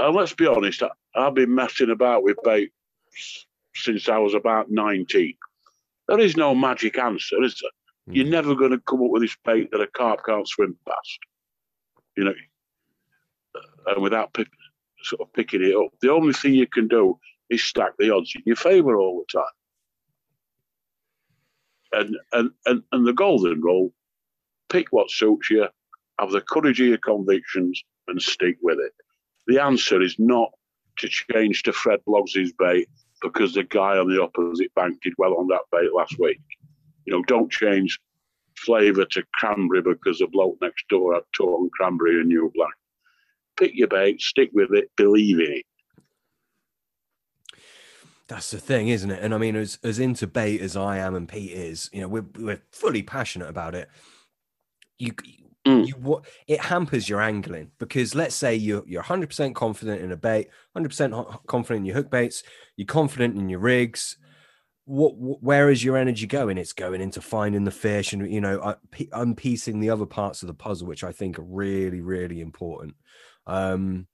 let's be honest, I've been messing about with bait since I was about 19. There is no magic answer, is there? You're never going to come up with this bait that a carp can't swim past, and without picking it up. The only thing you can do is stack the odds in your favour all the time. And the golden rule: pick what suits you, have the courage of your convictions, and stick with it. The answer is not to change to Fred Bloggs' bait because the guy on the opposite bank did well on that bait last week. Don't change flavour to cranberry because the bloke next door had torn cranberry and you black. Pick your bait, stick with it, believe in it. That's the thing, isn't it? And I mean, as into bait as I am and Pete is, we're fully passionate about it. It hampers your angling because let's say you're 100% confident in a bait, 100% confident in your hook baits, you're confident in your rigs. Where is your energy going? It's going into finding the fish and unpiecing the other parts of the puzzle, which I think are really, really important. Of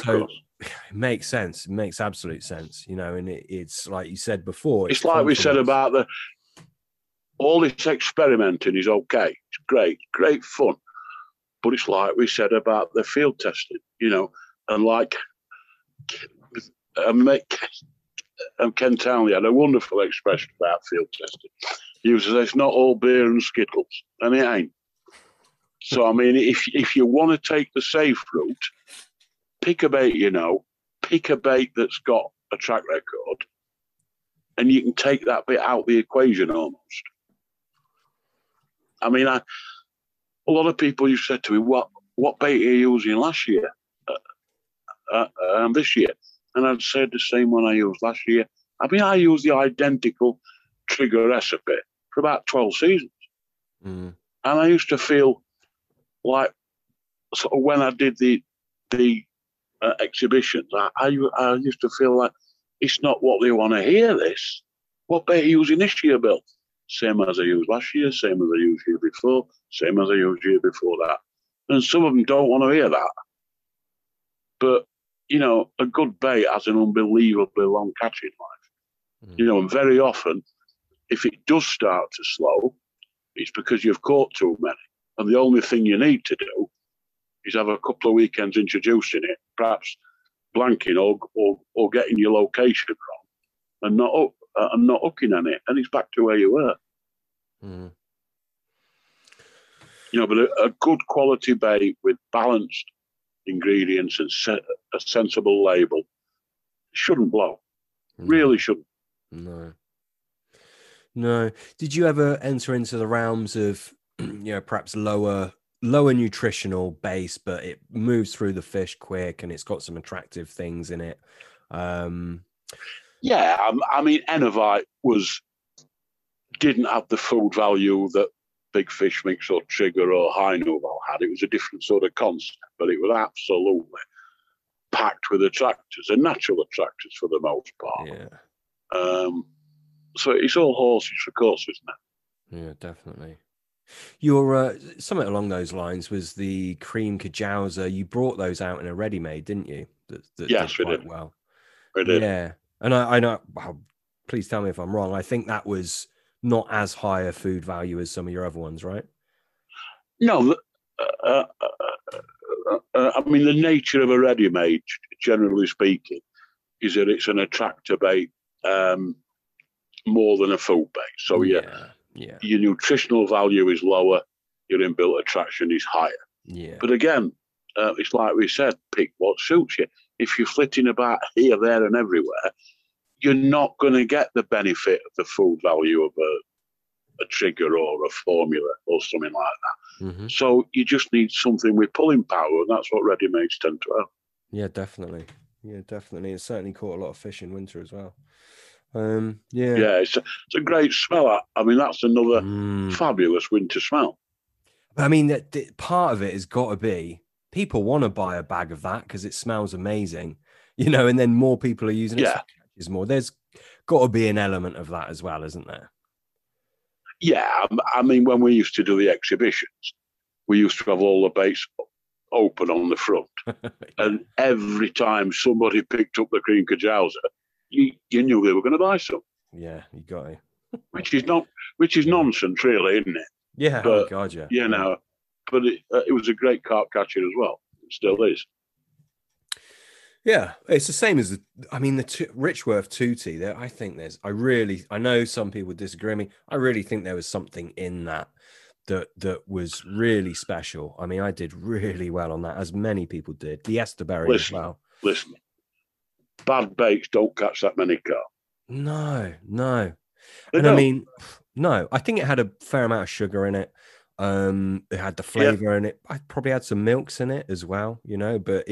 course. It makes sense. It makes absolute sense, and it's like you said before. It's like we said about all this experimenting is okay. It's great fun. But it's like we said about the field testing, and like Ken Townley had a wonderful expression about field testing. He says it's not all beer and Skittles, and it ain't. So, I mean, if you want to take the safe route, pick a bait pick a bait that's got a track record, and you can take that bit out of the equation almost. I mean, a lot of people you said to me, what bait are you using last year and this year? And I'd said the same one I used last year. I mean, I used the identical trigger recipe for about 12 seasons. And I used to feel like sort of when I did the exhibitions, I used to feel like it's not what they want to hear this. What bait are you using this year, Bill? Same as I used last year, same as I used year before, same as I used year before that. And some of them don't want to hear that. But, a good bait has an unbelievably long catching life. And very often, if it does start to slow, it's because you've caught too many. And the only thing you need to do is have a couple of weekends introducing it, perhaps blanking or getting your location wrong and not hooking on it. And it's back to where you were. But a good quality bait with balanced ingredients and a sensible label shouldn't blow. Really shouldn't. No. Did you ever enter into the realms of, perhaps lower nutritional base, but it moves through the fish quick and it's got some attractive things in it? Yeah, I mean, Enovite didn't have the food value that Big Fish Mix or Trigger or High Noble had. It was a different sort of concept, but it was absolutely packed with attractors and natural attractors for the most part. Yeah. So it's all horses for course, isn't it? Yeah, definitely. Your something along those lines was the cream Kajauza. You brought those out in a ready-made, didn't you? That Yes, did we quite did. well. We did. Yeah, and I know. Well, please tell me if I'm wrong. I think that was not as high a food value as some of your other ones, right? No, I mean, the nature of a ready-made, generally speaking, is that it's an attractor bait more than a food bait. So yeah. Your nutritional value is lower, your inbuilt attraction is higher. Yeah. But again, it's like we said, pick what suits you. If you're flitting about here, there, and everywhere, you're not going to get the benefit of the food value of a Trigger or a Formula or something like that. Mm-hmm. So you just need something with pulling power, and that's what ready-mades tend to have. Yeah, definitely. It certainly caught a lot of fish in winter as well. Yeah, it's a great smell. I mean, that's another fabulous winter smell. I mean, that part of it has got to be people want to buy a bag of that because it smells amazing, and then more people are using it. Yeah. So it catches more. There's got to be an element of that as well, isn't there? Yeah, I mean, when we used to do the exhibitions, we used to have all the baits open on the front. Yeah. And every time somebody picked up the cream Kajauza, you knew they were going to buy some. Yeah, you got it. Which is nonsense, really, isn't it? Yeah, but, oh God, yeah. But it was a great carp catcher as well. It still is. Yeah, it's the same as the Richworth Tootie. There, I know some people disagree with me. I really think there was something in that was really special. I mean, I did really well on that, as many people did. The Esterberry as well. Listen, bad baits don't catch that many carp. No. They and don't. I mean, no, I think it had a fair amount of sugar in it. It had the flavor in it. I probably had some milks in it as well, but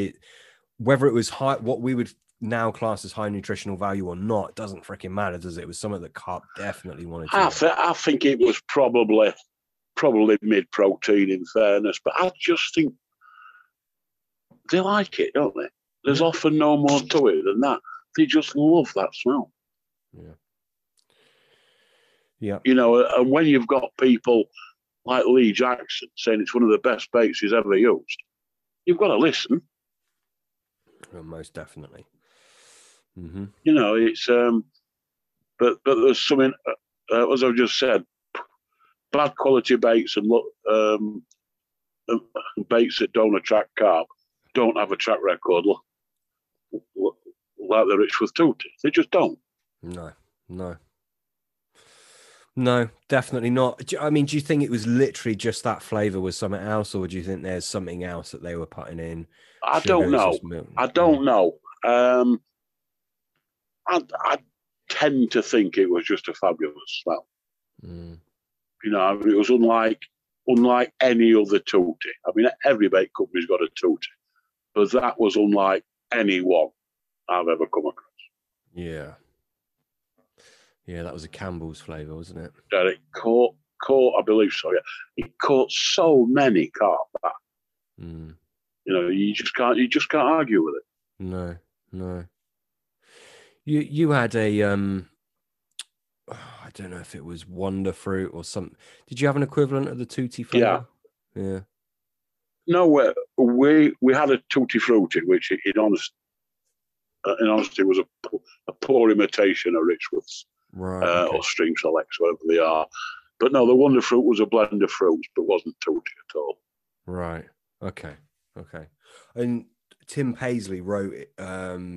whether it was high, what we would now class as high nutritional value or not, doesn't freaking matter, does it? It was something that Carp definitely wanted to. I think it was probably mid-protein, in fairness, but I just think they like it, don't they? There's often no more to it than that. They just love that smell. Yeah. And when you've got people like Lee Jackson saying it's one of the best baits he's ever used, you've got to listen. Well, most definitely. Mm-hmm. It's but there's something, as I've just said, bad quality baits and baits that don't attract carp don't have a track record like the Richworth Tootie. They just don't. No, definitely not. I mean, do you think it was literally just that flavor was something else, or do you think there's something else that they were putting in? I don't know. I tend to think it was just a fabulous smell. It was unlike any other Tootie. I mean, every bait company's got a Tootie, but that was unlike any one I've ever come across. Yeah, that was a Campbell's flavour, wasn't it? Yeah, it caught, I believe so. Yeah, it caught so many carp. You just can't argue with it. No. You had a I don't know if it was Wonder Fruit or something. Did you have an equivalent of the Tutti flavour? Yeah. No, we had a Tutti Frutti, which in honesty was a poor imitation of Richworth's. Right. Okay. Or Stream Selects, whatever they are. But no, the Wonder Fruit was a blend of fruits, but wasn't Tutti at all. Right. Okay. And Tim Paisley wrote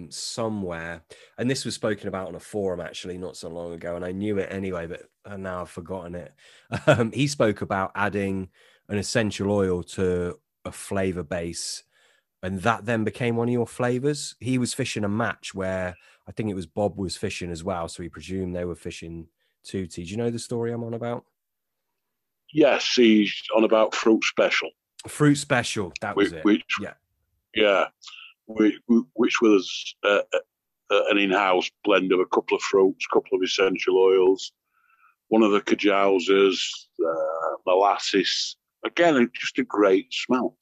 somewhere, and this was spoken about on a forum actually not so long ago, and I knew it anyway, but now I've forgotten it. He spoke about adding an essential oil to a flavor base, and that then became one of your flavors. He was fishing a match where I think it was Bob was fishing as well, so he presumed they were fishing Tootie. Do you know the story I'm on about? Yes, he's on about Fruit Special. Fruit Special, that was it. Yeah, which was an in-house blend of a couple of fruits, a couple of essential oils, one of the Kajowsers, molasses. Again, just a great smell.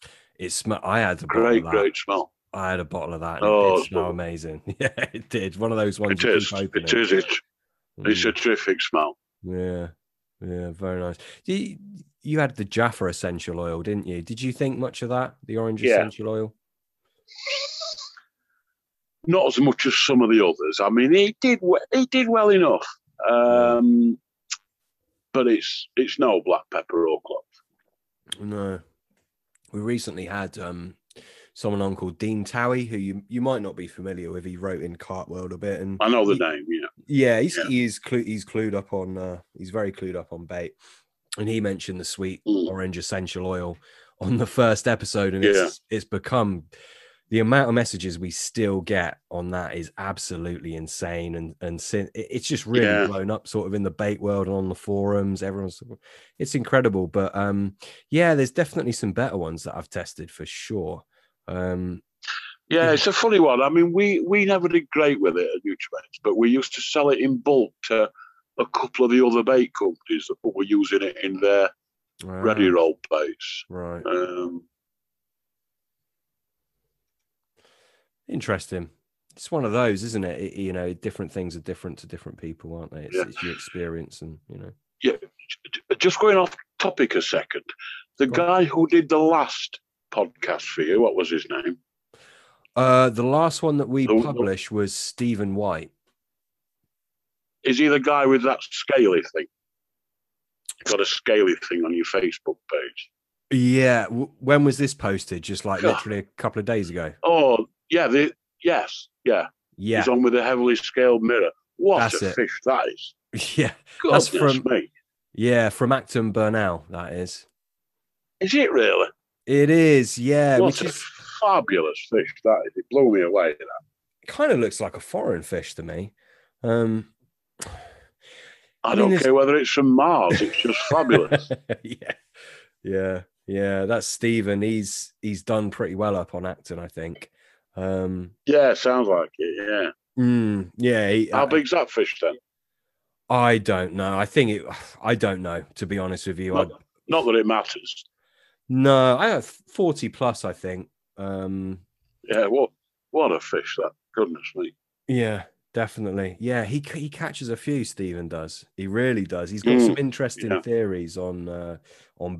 I had a bottle of that. Great smell. I had a bottle of that, and it did smell amazing. Yeah, it did. One of those ones. It's a terrific smell. Yeah, very nice. You had the Jaffa essential oil, didn't you? Did you think much of that? The orange essential oil? Not as much as some of the others. I mean, he did well enough, but it's no black pepper or clove. No, we recently had someone on called Dean Towie, who you might not be familiar with. He wrote in Carp World a bit, and I know the name. He's clued up on. He's very clued up on bait, and he mentioned the sweet orange essential oil on the first episode, and it's become. The amount of messages we still get on that is absolutely insane, and it's just really blown up, sort of in the bait world and on the forums. It's incredible, but there's definitely some better ones that I've tested for sure. It's a funny one. I mean, we never did great with it at Nutribaits, but we used to sell it in bulk to a couple of the other bait companies that were using it in their ready roll baits. Right. Interesting. It's one of those, isn't it? Different things are different to different people, aren't they? It's your experience, and Yeah. Just going off topic a second. The guy who did the last podcast for you, what was his name? The last one that we published was Stephen White. Is he the guy with that scaly thing? You've got a scaly thing on your Facebook page. Yeah. When was this posted? Just like literally a couple of days ago. Oh, yeah. Yes. Yeah. He's on with a heavily scaled mirror. What a fish that is. Yeah. Goodness, that's from me. Yeah, from Acton Burnell, that is. Is it really? It is, yeah. What a fabulous fish that is. It blew me away. That. It kind of looks like a foreign fish to me. I don't care whether it's from Mars. It's just fabulous. Yeah. That's Stephen. He's done pretty well up on Acton, I think. Sounds like it. Yeah. How big's that fish then? I don't know. I don't know, to be honest with you. Not that it matters. No, I have 40 plus, I think. What a fish that. Goodness me. Yeah, definitely. Yeah, he catches a few, Stephen does. He really does. He's got some interesting theories on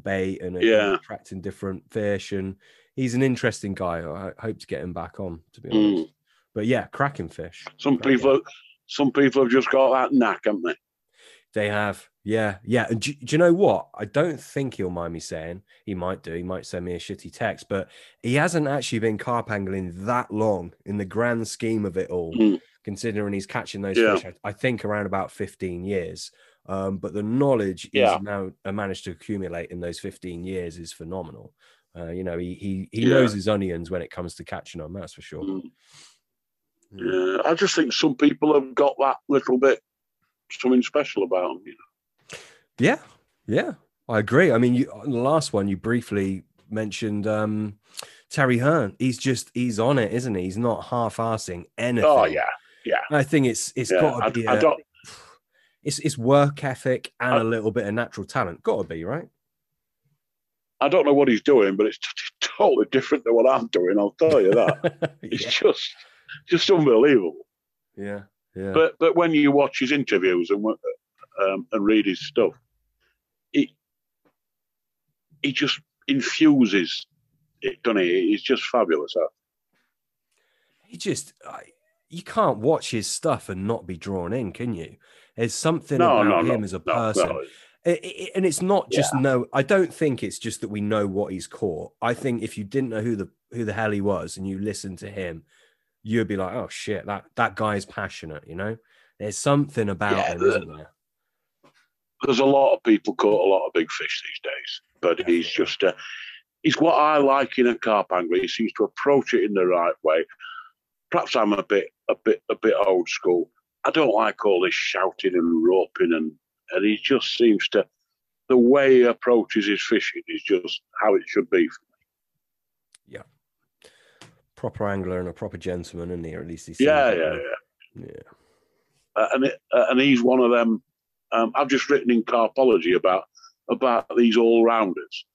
bait and attracting different fish, and he's an interesting guy. I hope to get him back on, to be honest. But yeah, cracking fish. Some people have just got that knack, haven't they? They have, yeah. And do you know what? I don't think he'll mind me saying. He might do. He might send me a shitty text, but he hasn't actually been carp angling that long in the grand scheme of it all, considering he's catching those fish, I think, around about 15 years. But the knowledge he's now managed to accumulate in those 15 years is phenomenal. He knows his onions when it comes to catching them, that's for sure. Yeah, I just think some people have got that little bit something special about them. Yeah, I agree. I mean, on the last one you briefly mentioned Terry Hearn. He's on it, isn't he? He's not half-arsing anything. Oh yeah. I think it's got to be. It's work ethic and a little bit of natural talent. Got to be, right? I don't know what he's doing, but it's totally different than what I'm doing. I'll tell you that. It's just unbelievable. Yeah. But when you watch his interviews and read his stuff, he just infuses it, doesn't he? He's just fabulous. You can't watch his stuff and not be drawn in, can you? There's something about him as a person. And it's not just I don't think it's just that we know what he's caught. I think if you didn't know who the hell he was and you listened to him, you'd be like, oh shit, that guy is passionate, There's something about him, isn't there? there's a lot of people caught a lot of big fish these days, but Definitely. he's just he's what I like in a carp angler. He seems to approach it in the right way. Perhaps I'm a bit old school. I don't like all this shouting and roping, and he just seems to, the way he approaches his fishing is just how it should be for me. Yeah. Proper angler and a proper gentleman, isn't he? Or at least he seems Yeah. And he's one of them. I've just written in Carpology about these all-rounders.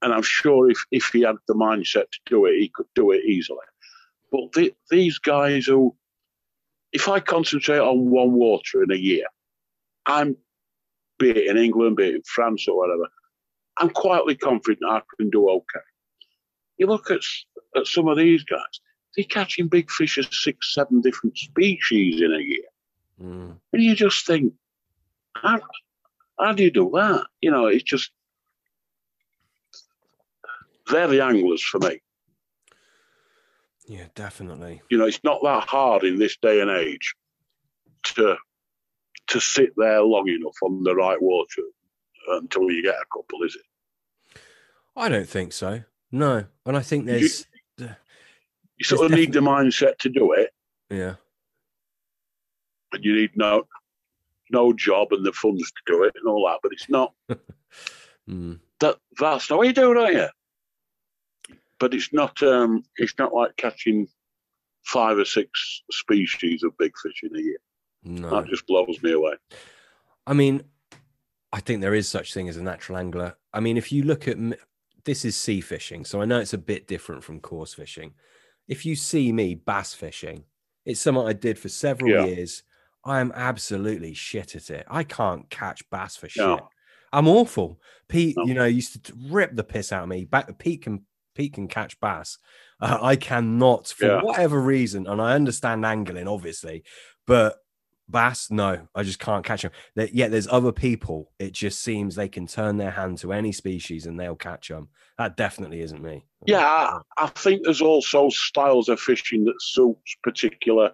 And I'm sure if he had the mindset to do it, he could do it easily. But these guys who, if I concentrate on one water in a year, be it in England, be it in France or whatever, I'm quietly confident I can do okay. You look at some of these guys, they're catching big fish of 6, 7 different species in a year. Mm. And you just think, how do you do that? You know, it's just, they're the anglers for me. Yeah, definitely. You know, it's not that hard in this day and age to sit there long enough on the right water until you get a couple, is it? I don't think so. No. And I think there's... You sort of need the mindset to do it. Yeah. And you need no job and the funds to do it and all that, but it's not... That's not what you do, don't you? But it's not like catching 5 or 6 species of big fish in a year. No. That just blows me away. I mean, I think there is such thing as a natural angler. I mean, if you look at, this is sea fishing, so I know it's a bit different from coarse fishing. If you see me bass fishing, it's something I did for several years. I am absolutely shit at it. I can't catch bass for shit. I'm awful. Pete, used to rip the piss out of me. Pete can catch bass. I cannot, for whatever reason, and I understand angling, obviously, but bass, no, I just can't catch them. Yet there's other people, it just seems they can turn their hand to any species and they'll catch them. That definitely isn't me. Yeah, I think there's also styles of fishing that suits particular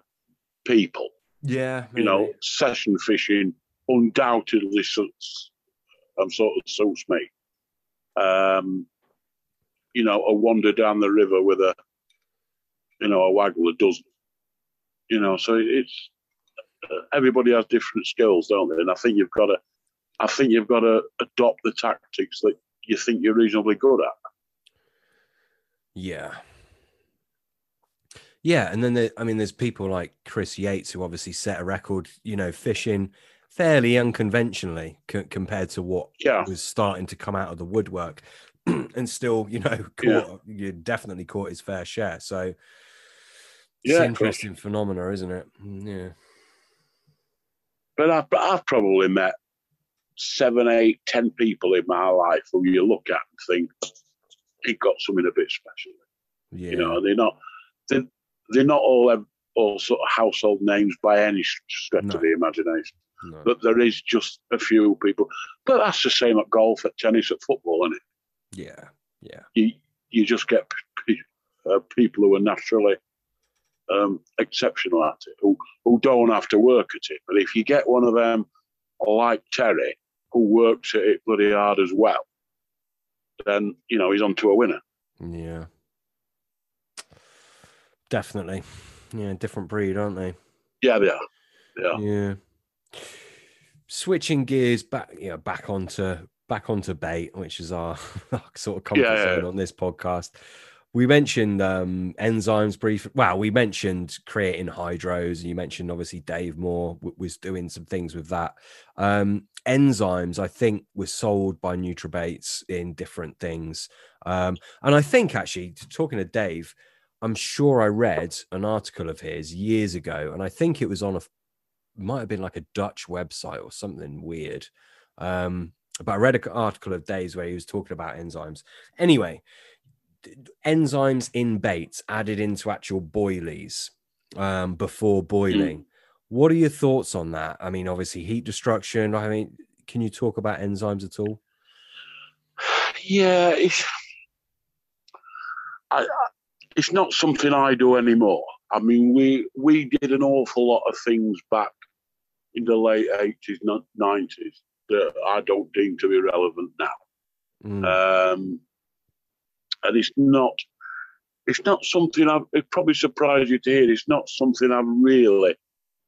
people. Yeah, maybe. You know, session fishing undoubtedly suits me. You know, a wander down the river with a waggler doesn't. You know, so it's everybody has different skills, don't they? And I think you've got to adopt the tactics that you think you're reasonably good at. Yeah. Yeah, and then there's people like Chris Yates who obviously set a record, fishing fairly unconventionally compared to what was starting to come out of the woodwork, and still, you definitely caught his fair share. So it's an interesting phenomena, isn't it? Yeah. But I've probably met 7, 8, 10 people in my life who you look at and think he got something a bit special. Yeah. You know, they're not all sort of household names by any stretch of the imagination. No. But there is just a few people. But that's the same at golf, at tennis, at football, isn't it? Yeah, yeah. You just get people who are naturally exceptional at it, who don't have to work at it. But if you get one of them, like Terry, who works at it bloody hard as well, then, he's on to a winner. Yeah. Definitely. Yeah, different breed, aren't they? Yeah, they are. Yeah. Switching gears back onto bait, which is our sort of comfort zone on this podcast. We mentioned enzymes briefly. Well, we mentioned creating hydros, and you mentioned obviously Dave Moore was doing some things with that. Enzymes, I think, were sold by NutriBaits in different things. And I think, actually, talking to Dave, I'm sure I read an article of his years ago, and I think it was on might have been like a Dutch website or something weird. But I read an article of Dave's where he was talking about enzymes. Anyway, enzymes in baits added into actual boilies before boiling. What are your thoughts on that? I mean, obviously heat destruction. I mean, can you talk about enzymes at all? Yeah, it's not something I do anymore. I mean, we did an awful lot of things back in the late 80s, 90s that I don't deem to be relevant now. And it's not something it probably surprised you to hear. It's not something I've really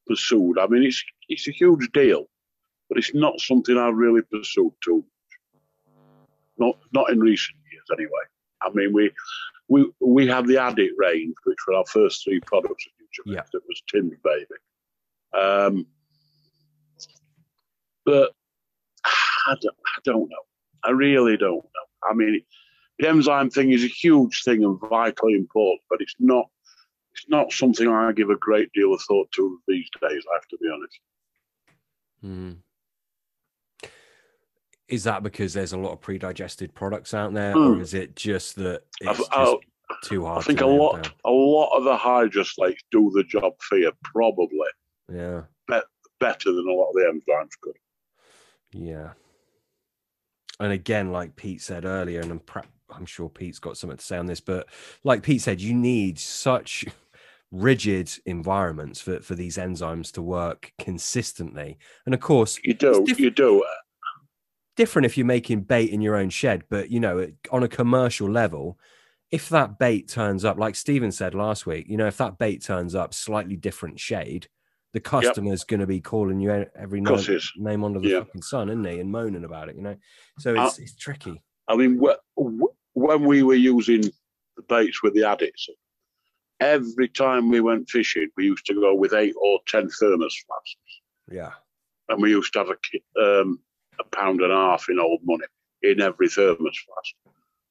pursued. I mean, it's a huge deal, but it's not something I've really pursued too much. Not in recent years, anyway. I mean, we had the Addict range, which were our first 3 products at Nutriment. That was Tim's baby. But I don't know. I really don't know. I mean, the enzyme thing is a huge thing and vitally important, but it's not something I give a great deal of thought to these days, I have to be honest. Is that because there's a lot of pre-digested products out there, or is it just that it's just too hard? I think a lot of the hydroslates do the job for you, probably. Yeah. Better than a lot of the enzymes could. Yeah. And again, like Pete said earlier, and I'm sure Pete's got something to say on this, but like Pete said, you need such rigid environments for these enzymes to work consistently. And of course, you do. Different if you're making bait in your own shed, but on a commercial level, if that bait turns up, like Stephen said last week, if that bait turns up slightly different shade, the customer's going to be calling you every name under the fucking sun, isn't he? And moaning about it, So it's tricky. I mean, when we were using the baits with the addicts, every time we went fishing, we used to go with 8 or 10 thermos flasks. Yeah. And we used to have £1.50 in old money in every thermos flask.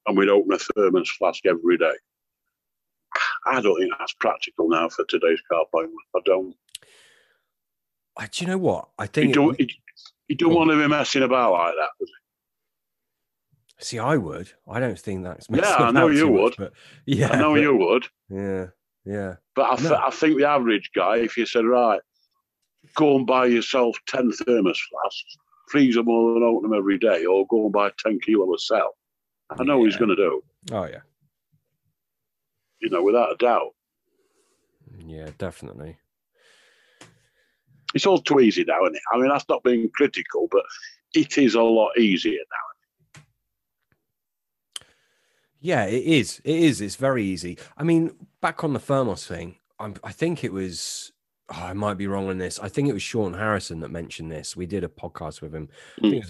And we'd open a thermos flask every day. I don't think that's practical now for today's carp angler. I don't. Do you know what? I think you don't want to be messing about like that, does it? See, I would. I don't think that's I know you would. But you would. Yeah. But I think the average guy, if you said, right, go and buy yourself 10 thermos flasks, freeze them all and open them every day, or go and buy 10 kilo of cell, I know what he's going to do. Oh, yeah. Without a doubt. Yeah, definitely. It's all too easy now, isn't it? I mean, that's not being critical, but it is a lot easier now. Yeah, it is. It's very easy. I mean, back on the thermos thing, I think it was, I might be wrong on this. I think it was Sean Harrison that mentioned this. We did a podcast with him. I think it was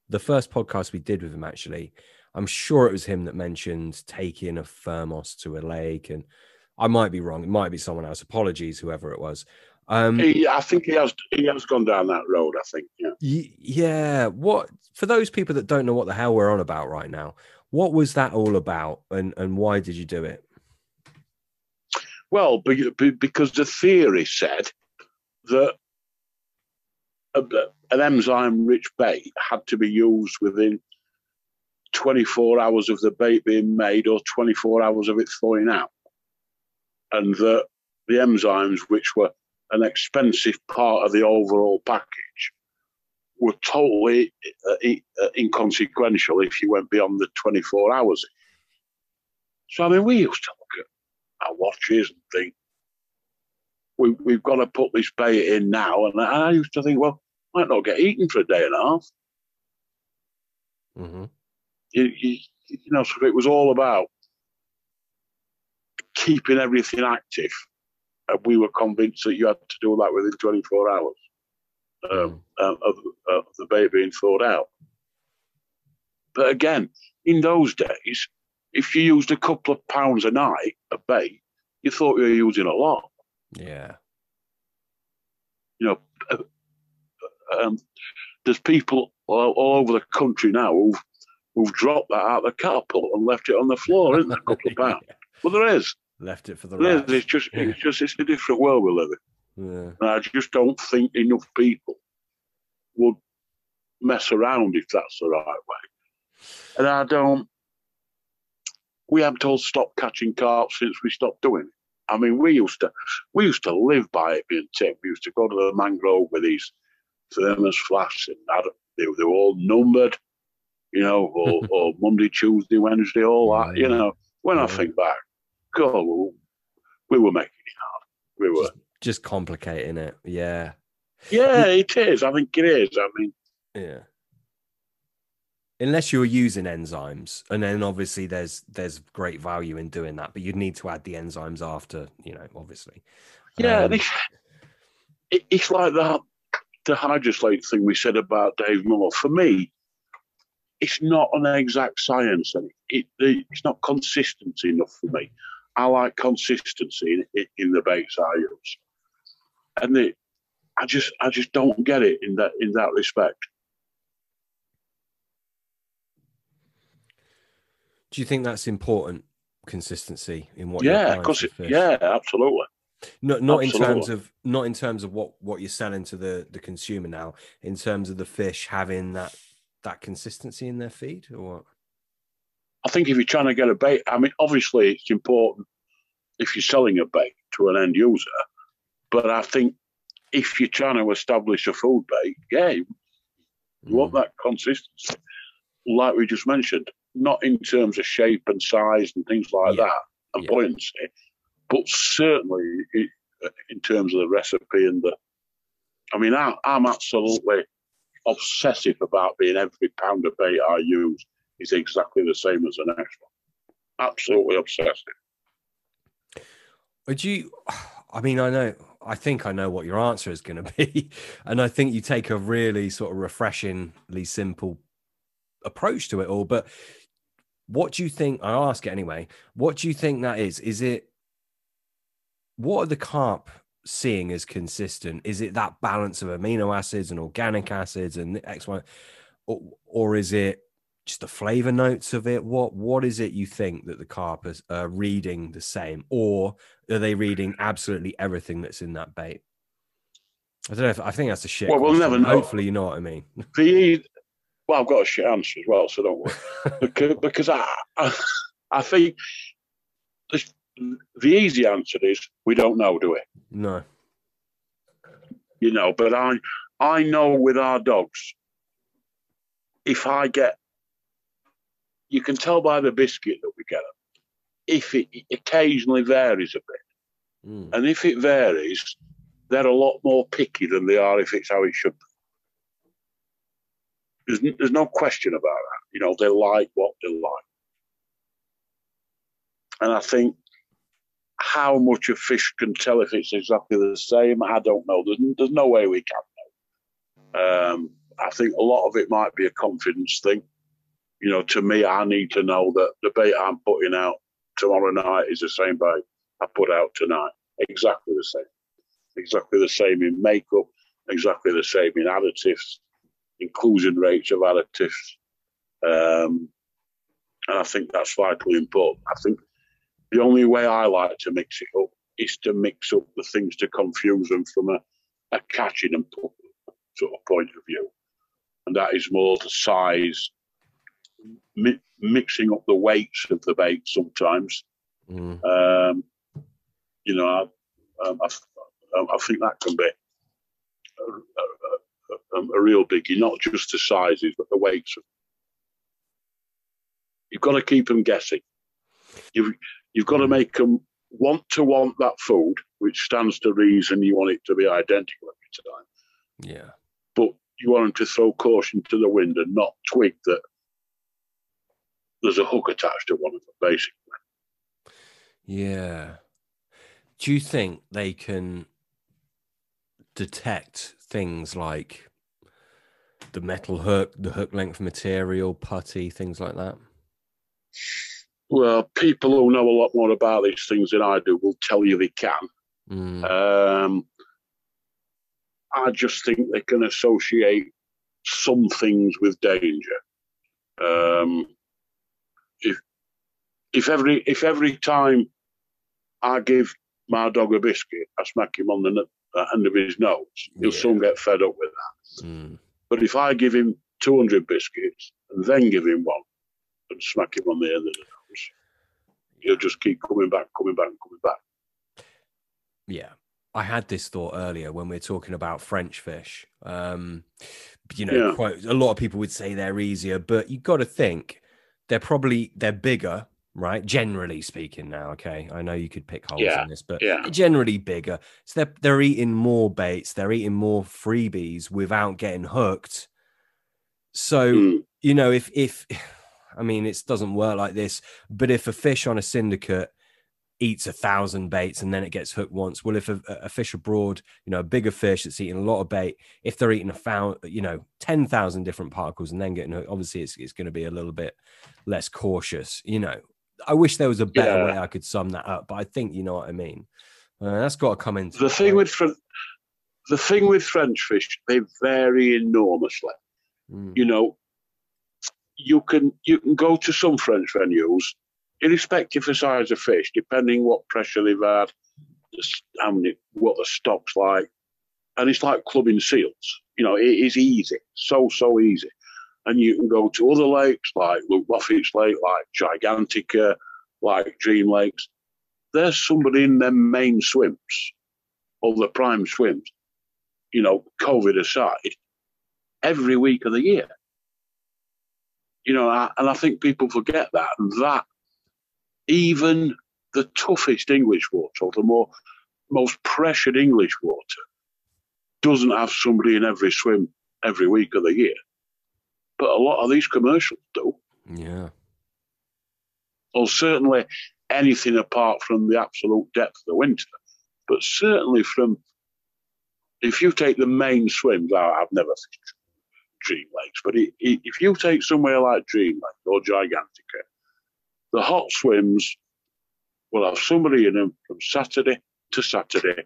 the first podcast we did with him, actually. I'm sure it was him that mentioned taking a thermos to a lake, and I might be wrong. It might be someone else. Apologies, whoever it was. I think he has gone down that road, I think. Yeah. What, for those people that don't know what the hell we're on about right now, what was that all about, and why did you do it? Well, because the theory said that an enzyme-rich bait had to be used within 24 hours of the bait being made or 24 hours of it thawing out. And that the enzymes, which were an expensive part of the overall package, were totally inconsequential if you went beyond the 24 hours. So, I mean, we used to look at our watches and think, we've got to put this bait in now. And I used to think, well, might not get eaten for a day and a half. Mm-hmm. So it was all about keeping everything active. And we were convinced that you had to do that within 24 hours of the bait being thawed out. But again, in those days, if you used a couple of pounds a night of bait, you thought you were using a lot. Yeah. There's people all over the country now who've dropped that out of the catapult and left it on the floor, isn't there? A couple of pounds. Yeah. Well, there is. Left it for the rats. It's a different world we live in. Yeah. And I just don't think enough people would mess around if that's the right way. And we haven't all stopped catching carp since we stopped doing it. I mean, we used to live by it being Tim. We used to go to the mangrove with these thermos flasks, and they were all numbered, or Monday, Tuesday, Wednesday, all that, When I think back, God, we were making it hard. We were just complicating it. Yeah. Yeah, it is. I think it is. I mean, Yeah. Unless you're using enzymes, and then obviously there's great value in doing that, but you'd need to add the enzymes after, obviously. Yeah, it's like that. The hydroslate thing we said about Dave Moore. For me, it's not an exact science, and it's not consistency enough for me. I like consistency in the baits I use, and I just don't get it in that respect. Do you think that's important? Consistency in what Yeah, you're applying to the fish? Yeah, absolutely. Not absolutely. in terms of what you're selling to the consumer now. In terms of the fish having that consistency in their feed, or what? I think if you're trying to get a bait, I mean, obviously it's important if you're selling a bait to an end user, but I think if you're trying to establish a food bait, yeah, you want that consistency, like we just mentioned, not in terms of shape and size and things like that and buoyancy, but certainly in terms of the recipe and I mean, I'm absolutely obsessive about being every pound of bait I use is exactly the same as the next one. Absolutely obsessive. Would you? I mean, I think I know what your answer is going to be, and I think you take a really sort of refreshingly simple approach to it all. But what do you think? I'll ask it anyway. What do you think that is? Is it? What are the carp seeing as consistent? Is it that balance of amino acids and organic acids and X, Y, or is it just the flavor notes of it? What is it you think that the carp are reading the same, or are they reading absolutely everything that's in that bait? I don't know. I think that's a shit question. We'll never know. Hopefully, you know what I mean. Well, I've got a shit answer as well, so don't worry. because I think the easy answer is we don't know, do we? No. But I know with our dogs, if I get, you can tell by the biscuit that we get them, if it occasionally varies a bit. And if it varies, they're a lot more picky than they are if it's how it should be. There's no question about that. They like what they like. And I think how much a fish can tell if it's exactly the same, I don't know. There's no way we can know. I think a lot of it might be a confidence thing. To me, I need to know that the bait I'm putting out tomorrow night is the same bait I put out tonight. Exactly the same. Exactly the same in makeup, exactly the same in additives, inclusion rates of additives. And I think that's vitally important. I think the only way I like to mix it up is to mix up the things to confuse them from a catching and sort of point of view. And that is more the size, mixing up the weights of the bait sometimes. I think that can be a real biggie, not just the sizes, but the weights. You've got to keep them guessing. You've got to make them want that food, which stands to reason you want it to be identical every time. Yeah. But you want them to throw caution to the wind and not twig that there's a hook attached to one of them, basically. Yeah. Do you think they can detect things like the metal hook, the hook length material, putty, things like that? Well, people who know a lot more about these things than I do will tell you they can. I just think they can associate some things with danger. If every time I give my dog a biscuit, I smack him on the end of his nose, he'll soon get fed up with that. But if I give him 200 biscuits and then give him one and smack him on the end of the nose, he'll just keep coming back. Yeah. I had this thought earlier when we were talking about French fish. Quite a lot of people would say they're easier, but you've got to think they're bigger, right? Generally speaking now, okay? I know you could pick holes in this, but they're generally bigger. So they're eating more baits, they're eating more freebies without getting hooked. So, you know, if I mean, it doesn't work like this, but if a fish on a syndicate eats 1,000 baits and then it gets hooked once, well, if a fish abroad, you know, a bigger fish that's eating a lot of bait, if they're eating 10,000 different particles and then getting hooked, obviously it's going to be a little bit less cautious. You know, I wish there was a better way I could sum that up, but I think you know what I mean. That's got to come into the thing with French fish, they vary enormously. You know, you can go to some French venues, irrespective of size of fish, depending what pressure they've had, what the stock's like, and it's like clubbing seals. You know, it is easy, so easy. And you can go to other lakes like Luke Moffat's Lake, like Gigantica, like Dream Lakes. There's somebody in them main swims, or the prime swims, you know, COVID aside, every week of the year. You know, and I think people forget that. And that, even the toughest English water, or the most pressured English water, doesn't have somebody in every swim every week of the year. But a lot of these commercials do. Yeah. Well, certainly anything apart from the absolute depth of the winter. But certainly if you take the main swims, I've never fished Dream Lakes, but if you take somewhere like Dream Lake or Gigantica, the hot swims will have somebody in them from Saturday to Saturday,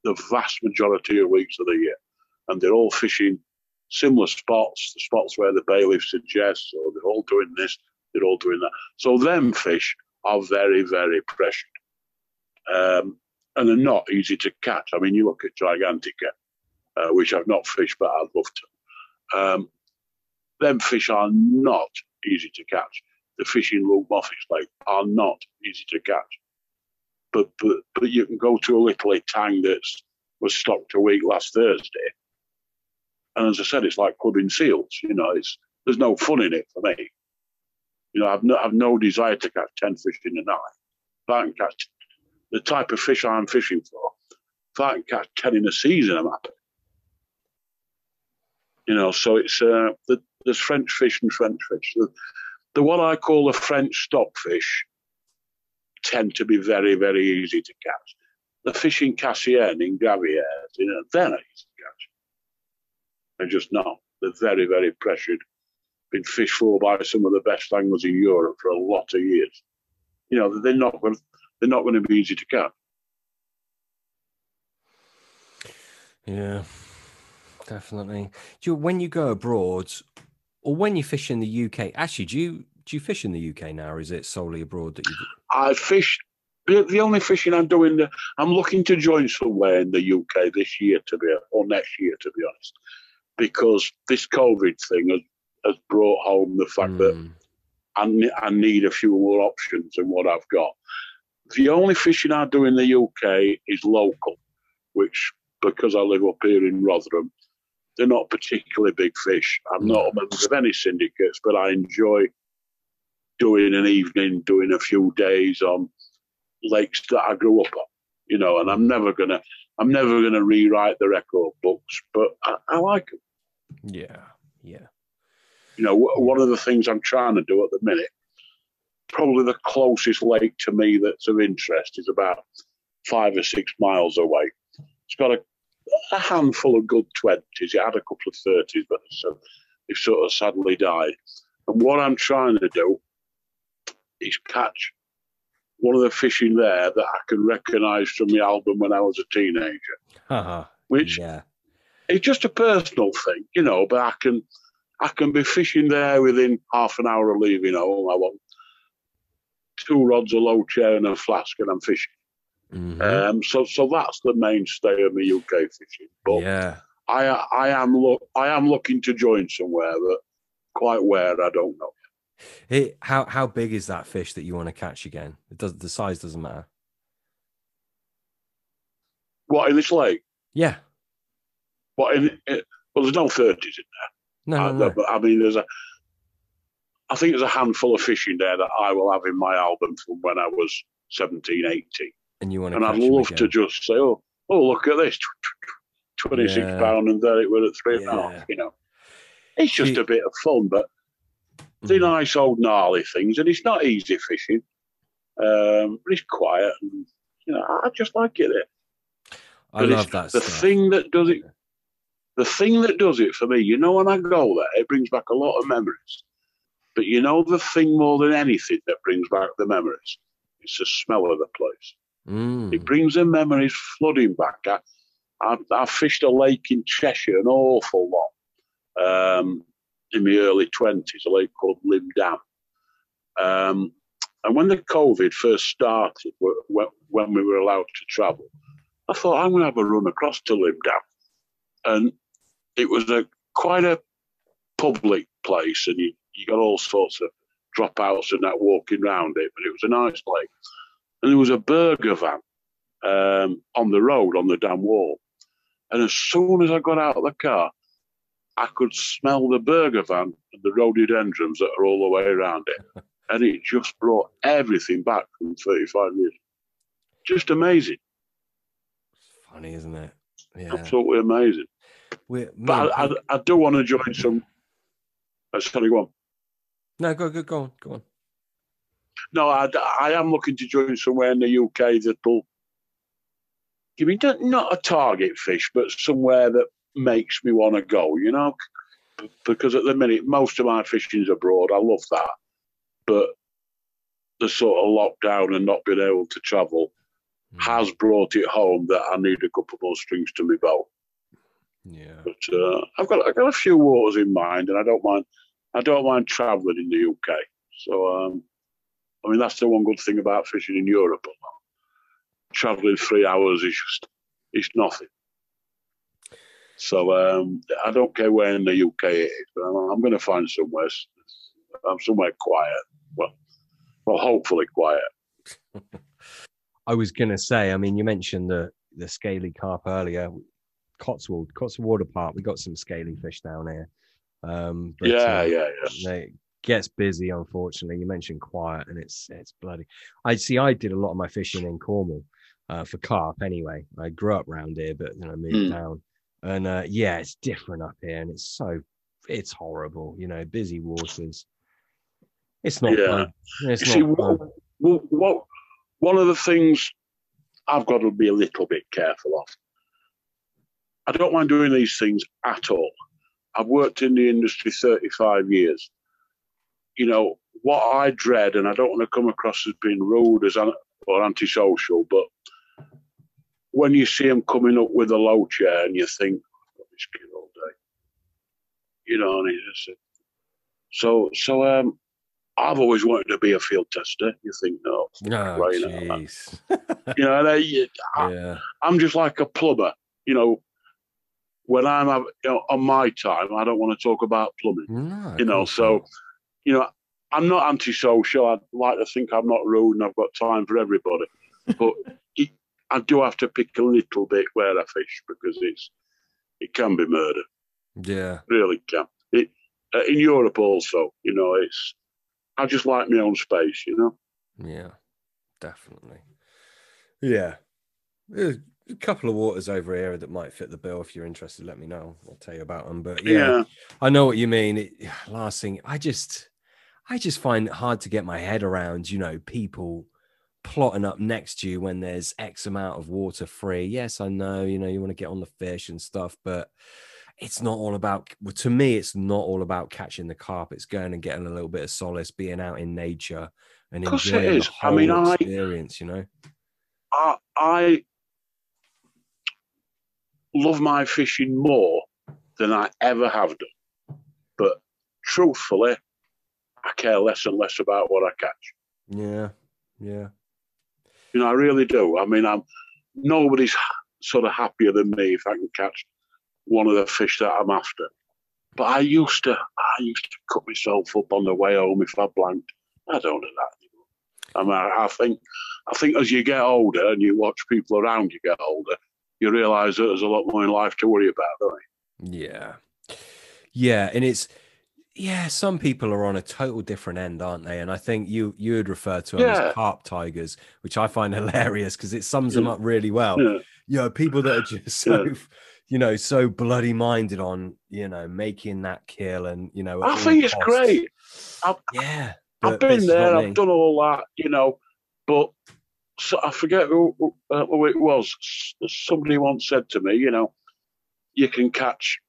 the vast majority of weeks of the year. And they're all fishing similar spots, the spots where the bailiff suggests, or they're all doing this, they're all doing that. So them fish are very, very pressured. And they're not easy to catch. I mean, you look at Gigantica, which I've not fished, but I'd love to. Them fish are not easy to catch. The fish in Luke Moffat's Lake are not easy to catch. But you can go to a little tang that was stocked a week last Thursday, and as I said, it's like clubbing seals. You know, there's no fun in it for me. You know, I've no desire to catch 10 fish in a night. If I can catch the type of fish I'm fishing for, if I can catch 10 in a season, I'm happy. You know, so it's there's French fish and French fish. The what I call the French stockfish tend to be very, very easy to catch. The fish in Cassienne, in Gravières, you know, they're not easy to catch. They're just not. They're very, very pressured. Been fished for by some of the best anglers in Europe for a lot of years. You know, they're not going to be easy to catch. Yeah, definitely. When you go abroad, or when you fish in the UK, actually, do you fish in the UK now, or is it solely abroad that you do? I fish. The only fishing I'm doing, I'm looking to join somewhere in the UK this year, or next year, to be honest, because this COVID thing has brought home the fact that I need a few more options than what I've got. The only fishing I do in the UK is local, which, because I live up here in Rotherham, they're not particularly big fish. I'm not a member of any syndicates, but I enjoy doing an evening, doing a few days on lakes that I grew up on, you know, and I'm never gonna rewrite the record books, but I like them. Yeah. You know, one of the things I'm trying to do at the minute, probably the closest lake to me that's of interest is about 5 or 6 miles away. It's got a handful of good 20s. It had a couple of 30s, but they've sort of sadly died. And what I'm trying to do is catch one of the fish in there that I can recognise from the album when I was a teenager. Which it's just a personal thing, you know, but I can be fishing there within half an hour of leaving home. I want 2 rods, a low chair and a flask, and I'm fishing. So that's the mainstay of my UK fishing. But I am looking to join somewhere, but quite where I don't know. Hey, how big is that fish that you want to catch again? The size doesn't matter. What, in this lake? Yeah. What well, there's no 30s in there. No. I mean, I think there's a handful of fish in there that I will have in my album from when I was 17, 18. And you want to? And I'd love to just say, oh, look at this, 26 pound, and there it was at 3.5. You know. It's just a bit of fun, but they're nice old gnarly things, and it's not easy fishing. But it's quiet, and I just like it there. I love that the stuff. thing that does it. The thing that does it for me, when I go there, it brings back a lot of memories. But the thing more than anything that brings back the memories, it's the smell of the place. It brings the memories flooding back. I fished a lake in Cheshire an awful lot in my early 20s, a lake called Lim Dam. And when the COVID first started, when we were allowed to travel, I thought, I'm going to have a run across to Lim Dam. And it was quite a public place, and you got all sorts of dropouts and that walking around it, but it was a nice lake. And there was a burger van on the road, on the dam wall. And as soon as I got out of the car, I could smell the burger van and the rhododendrons that are all the way around it. And it just brought everything back from 35 years. Just amazing. It's funny, isn't it? Yeah. Absolutely amazing. But I do want to join some. Sorry, go on. No, go on. No, I am looking to join somewhere in the UK that'll give me not a target fish, but somewhere that makes me want to go, because at the minute, most of my fishing's abroad. I love that. But the sort of lockdown and not being able to travel has brought it home that I need a couple more strings to my bow. Yeah. But I've got a few waters in mind, and I don't mind travelling in the UK. So, that's the one good thing about fishing in Europe. Travelling 3 hours it's nothing. So I don't care where in the UK it is, but I'm going to find somewhere quiet. Well, hopefully quiet. I was going to say, you mentioned the scaly carp earlier. Cotswold Water Park, we got some scaly fish down here. It gets busy, unfortunately. You mentioned quiet, and it's bloody. I did a lot of my fishing in Cornwall for carp anyway. I grew up around here, but then I moved down, and it's different up here, and it's horrible. Busy waters. It's not fun. One of the things I've got to be a little bit careful of. I don't mind doing these things at all. I've worked in the industry 35 years. What I dread, and I don't want to come across as being rude or antisocial, but when you see them coming up with a low chair and you think, I've got this kid all day. And it's so I've always wanted to be a field tester. You think, no, jeez. I'm just like a plumber. When I'm on my time, I don't want to talk about plumbing. So I'm not antisocial. I'd like to think I'm not rude and I've got time for everybody. But I do have to pick a little bit where I fish, because it can be murder. Yeah. It really can. In Europe also, I just like my own space, Yeah, definitely. Yeah. There's a couple of waters over here that might fit the bill. If you're interested, let me know. I'll tell you about them. But yeah. I know what you mean. Last thing, I just find it hard to get my head around, people plotting up next to you when there's X amount of water free. Yes, I know, you want to get on the fish and stuff, but it's not all about, to me, it's not all about catching the carp. It's going and getting a little bit of solace, being out in nature and enjoying the whole experience, I love my fishing more than I ever have done. But truthfully, I care less and less about what I catch. Yeah, yeah. I really do. Nobody's sort of happier than me if I can catch one of the fish that I'm after. But I used to cut myself up on the way home if I blanked. I don't do that anymore. I think as you get older and you watch people around you get older, you realise that there's a lot more in life to worry about, don't you? Yeah. Yeah, and some people are on a total different end, aren't they? And I think you would refer to them as carp tigers, which I find hilarious because it sums them up really well. People that are just so bloody minded on, making that kill and, at I all think it's costs. great. I've been there. I've done all that, but so I forget who it was. Somebody once said to me, you can catch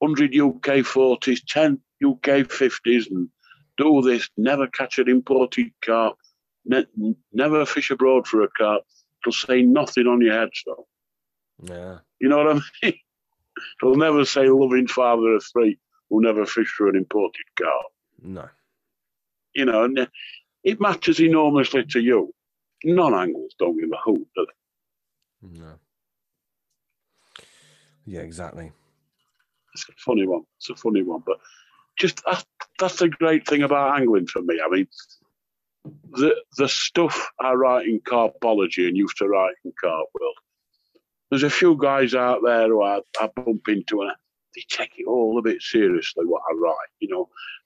100 UK 40s, 10 UK 50s, and do this. Never catch an imported carp. Never fish abroad for a carp. It'll say nothing on your headstone. Yeah. You know what I mean? It'll never say loving father of three who never fished for an imported carp. No. And it matters enormously to you. Non-anglers don't give a hoot, do they? No. Yeah, exactly. It's a funny one. But just that's the great thing about angling for me. I mean, the stuff I write in carpology and used to write in Carp World, there's a few guys out there who I bump into and they take it all a bit seriously, what I write.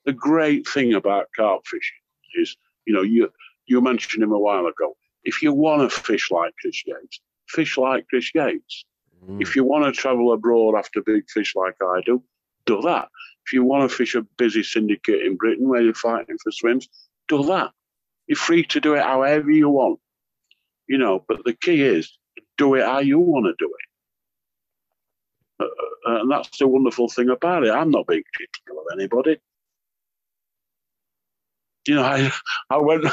The great thing about carp fishing is, you mentioned him a while ago. If you want to fish like Chris Yates, fish like Chris Yates. If you want to travel abroad after big fish like I do that. If you want to fish a busy syndicate in Britain where you're fighting for swims, do that. You're free to do it however you want. But the key is, do it how you want to do it. And that's the wonderful thing about it. I'm not being critical of anybody. I went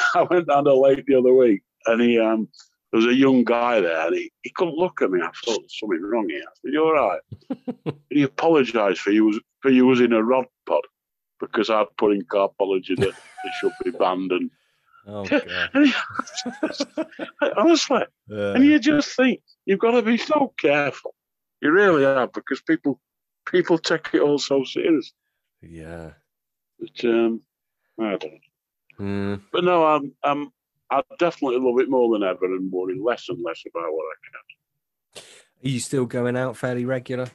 down the lake the other week, and there was a young guy there, and he couldn't look at me. I thought there's something wrong here. I said, "You all right?" And he apologised for using a rod pod because I'd put in carpology that it should be banned. And oh god, honestly, and you just think you've got to be so careful. You really are, because people take it all so serious. Yeah, but I don't know. But no, I definitely love it more than ever, and worry less and less about what I catch. Are you still going out fairly regular?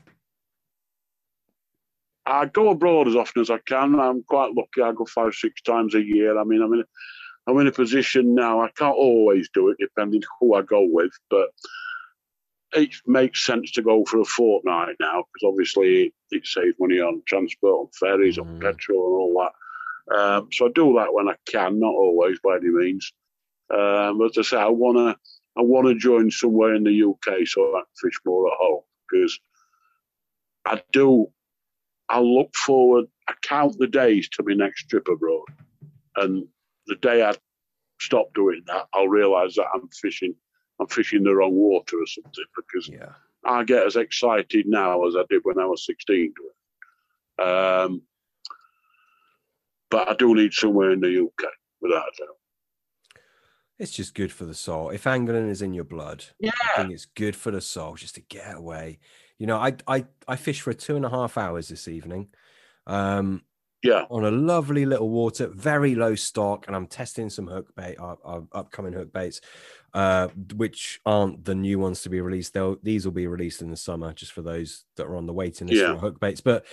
I go abroad as often as I can. I'm quite lucky. I go 5-6 times a year. I mean, I'm in a position now. I can't always do it, depending who I go with, but it makes sense to go for a fortnight now, because obviously it saves money on transport, on ferries, on petrol, and all that. So I do that when I can, not always by any means. As I say, I want to join somewhere in the UK so I can fish more at home, because I look forward. I count the days to my next trip abroad, and the day I stop doing that, I'll realise that I'm fishing the wrong water or something, because I get as excited now as I did when I was 16. But I do need somewhere in the UK, without a doubt. It's just good for the soul. If angling is in your blood, I think it's good for the soul just to get away. I fished for 2.5 hours this evening. On a lovely little water, very low stock, and I'm testing some hook bait, our upcoming hook baits, which aren't the new ones to be released. These will be released in the summer, just for those that are on the waiting list for hook baits. But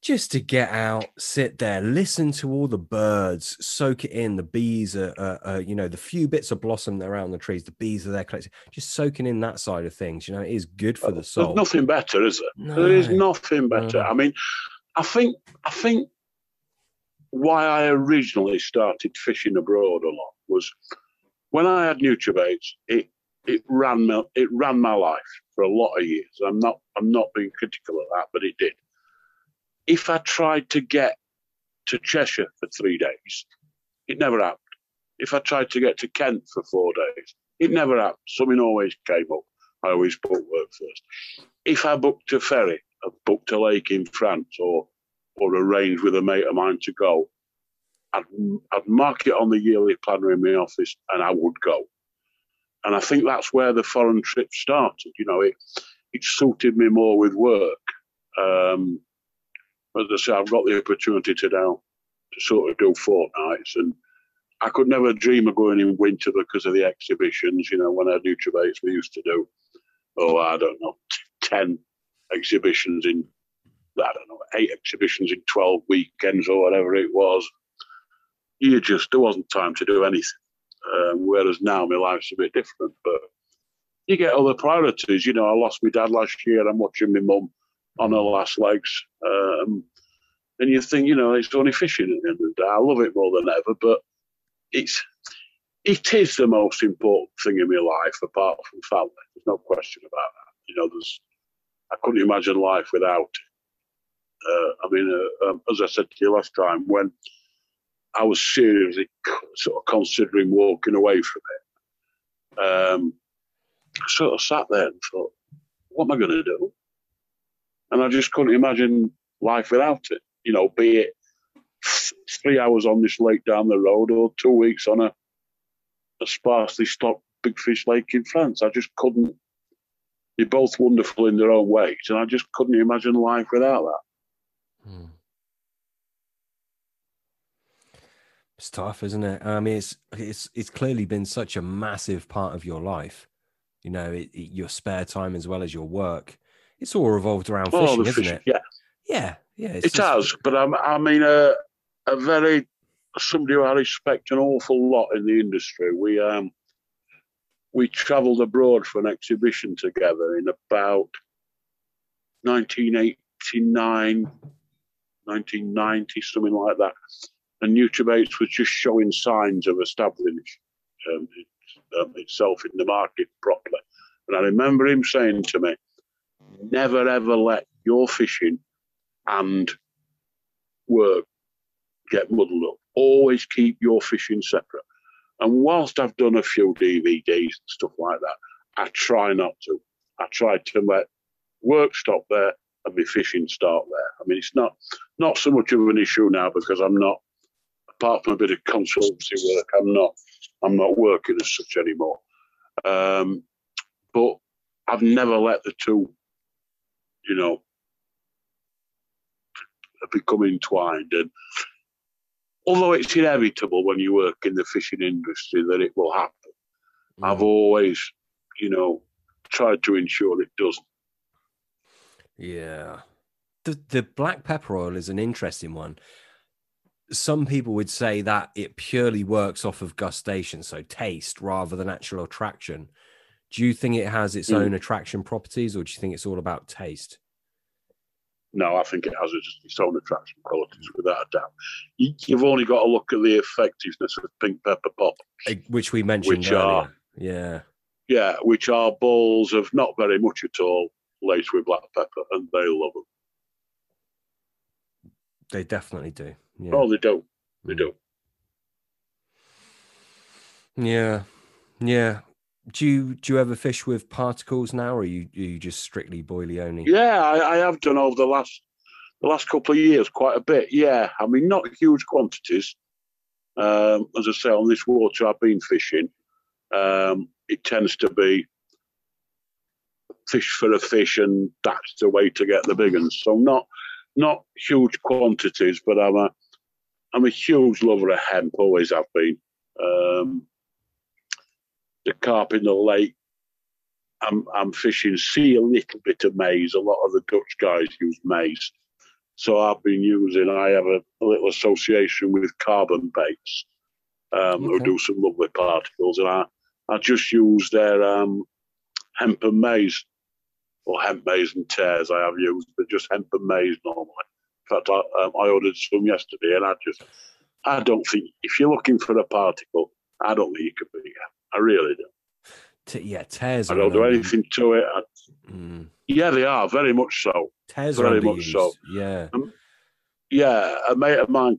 just to get out, sit there, listen to all the birds, soak it in. The bees are the few bits of blossom that are out on the trees, the bees are there collecting, just soaking in that side of things. It is good for the soul. There's nothing better, is there? No. There is nothing better. I mean, I think why I originally started fishing abroad a lot was when I had nutribaits. It ran my life for a lot of years. I'm not being critical of that, but it did. If I tried to get to Cheshire for 3 days, it never happened. If I tried to get to Kent for 4 days, it never happened. Something always came up. I always booked work first. If I booked a ferry, I booked a lake in France, or arranged with a mate of mine to go, I'd mark it on the yearly planner in my office, and I would go. And I think that's where the foreign trip started. It suited me more with work. As I say, I've got the opportunity to sort of do fortnights, and I could never dream of going in winter because of the exhibitions. When I do nutribaits, we used to do, 10 exhibitions in, 8 exhibitions in 12 weekends or whatever it was. There wasn't time to do anything. Whereas now my life's a bit different, but you get other priorities. You know, I lost my dad last year. I'm watching my mum on her last legs. And you think, you know, it's only fishing at the end of the day. I love it more than ever, but it is the most important thing in my life, apart from family. There's no question about that. You know, I couldn't imagine life without it. As I said to you last time, when I was seriously sort of considering walking away from it, I sort of sat there and thought, what am I going to do? And I just couldn't imagine life without it. You know, be it 3 hours on this lake down the road or 2 weeks on a sparsely stocked big fish lake in France. I just couldn't. They're both wonderful in their own ways, and I just couldn't imagine life without that. It's tough, isn't it? I mean, it's clearly been such a massive part of your life. You know, your spare time as well as your work. It's all revolved around fishing, isn't it? Yeah. Yeah. It has, but I mean, somebody who I respect an awful lot in the industry. We travelled abroad for an exhibition together in about 1989, 1990, something like that. And Nutribaits was just showing signs of establishing itself in the market properly. And I remember him saying to me, never ever let your fishing and work get muddled up. Always keep your fishing separate. And whilst I've done a few DVDs and stuff like that, I try not to. I try to let work stop there and my fishing start there. I mean, it's not so much of an issue now because I'm not, apart from a bit of consultancy work, I'm not working as such anymore. But I've never let the two, you know, become entwined. And although it's inevitable when you work in the fishing industry that it will happen, I've always, you know, tried to ensure it doesn't. Yeah. The black pepper oil is an interesting one. Some people would say that it purely works off of gustation, so taste rather than actual attraction. Do you think it has its own attraction properties, or do you think it's all about taste? No, I think it has its own attraction qualities, without a doubt. You've only got to look at the effectiveness of pink pepper pop, which we mentioned earlier. Which are balls of not very much at all, laced with black pepper, and they love them. They definitely do. Yeah. Oh, they do. They do. Yeah. Yeah. Do you ever fish with particles now, or are you just strictly boilie only? Yeah, I have done over the last couple of years quite a bit. Yeah, I mean, not huge quantities. As I say, on this water I've been fishing, it tends to be fish for a fish, and that's the way to get the big ones. So not huge quantities, but I'm a huge lover of hemp, always have been. The carp in the lake, I'm fishing, see a little bit of maize. A lot of the Dutch guys use maize. So I have a little association with carbon baits, who do some lovely particles. And I just use their hemp and maize, or hemp maize and tears I have used, but just hemp and maize normally. In fact, I ordered some yesterday, and I don't think, if you're looking for a particle, I don't think you can beat it. I really do. Tears. I don't do anything to it. Yeah, they are, very much so. Tears very much so. Yeah. A mate of mine,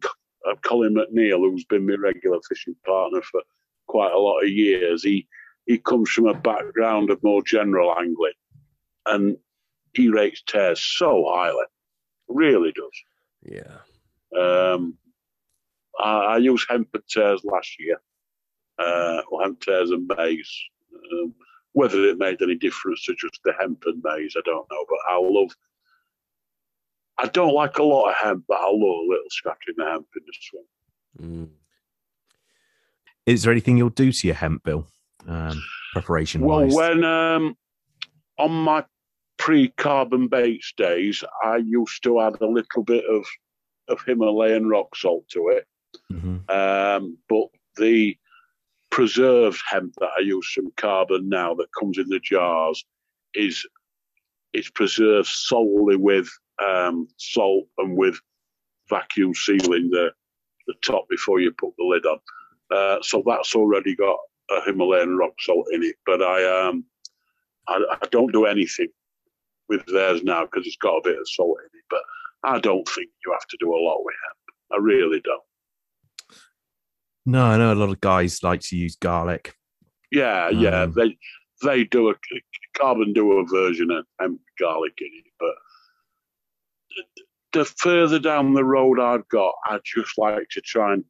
Colin McNeil, who's been my regular fishing partner for quite a lot of years, he comes from a background of more general angling, and he rates tears so highly. Really does. Yeah. I used hemp and tears last year. Hemp tears and maize. Whether it made any difference to just the hemp and maize, I don't know. But I don't like a lot of hemp, but I love a little scratching the hemp in the swim. Is there anything you'll do to your hemp, Bill, preparation-wise? Well, when on my pre-carbon baits days, I used to add a little bit of Himalayan rock salt to it. But preserved hemp that I use from carbon now that comes in the jars is preserved solely with salt and with vacuum sealing the top before you put the lid on. So that's already got a Himalayan rock salt in it. But I don't do anything with theirs now because it's got a bit of salt in it. But I don't think you have to do a lot with hemp. I really don't. No, I know a lot of guys like to use garlic. Yeah. They do carbon do a version of hemp garlic in it, but the further down the road I've got, I just like to try and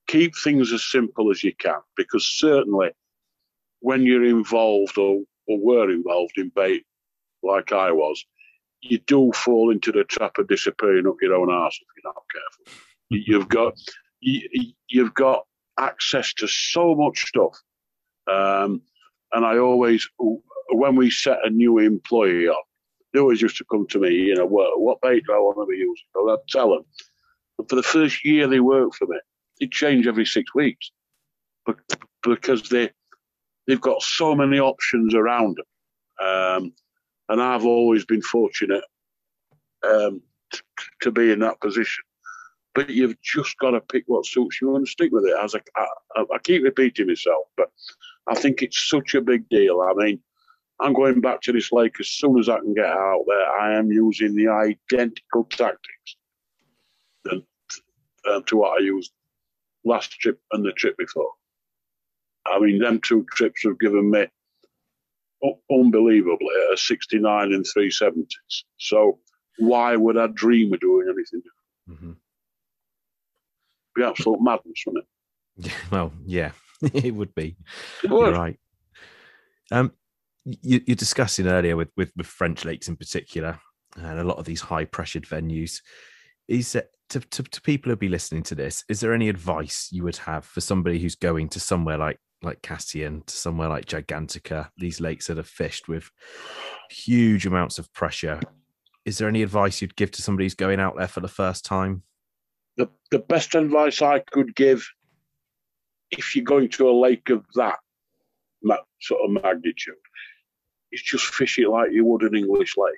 keep things as simple as you can, because certainly when you're involved or were involved in bait like I was, you do fall into the trap of disappearing up your own arse if you're not careful. You've got access to so much stuff. And I always, when we set a new employee up, they always used to come to me, what bait do I want to be using? Well, I'd tell them. And for the first year they worked for me, it changed every 6 weeks because they've got so many options around them. And I've always been fortunate to be in that position. But you've just got to pick what suits you and stick with it. As I keep repeating myself, but I think it's such a big deal. I mean, I'm going back to this lake as soon as I can get out there. I am using the identical tactics to what I used last trip and the trip before. I mean, them 2 trips have given me unbelievably a 69 and 370s. So why would I dream of doing anything different? Mm-hmm. Be absolute madness, wouldn't it? Well, yeah, it would be. It would. You're right. You're discussing earlier with French lakes in particular, and a lot of these high pressured venues. Is that to people who'll be listening to this? Is there any advice you would have for somebody who's going to somewhere like Cassian, to somewhere like Gigantica, these lakes that are fished with huge amounts of pressure? Is there any advice you'd give to somebody who's going out there for the first time? The best advice I could give, if you're going to a lake of that sort of magnitude, is just fish it like you would an English lake.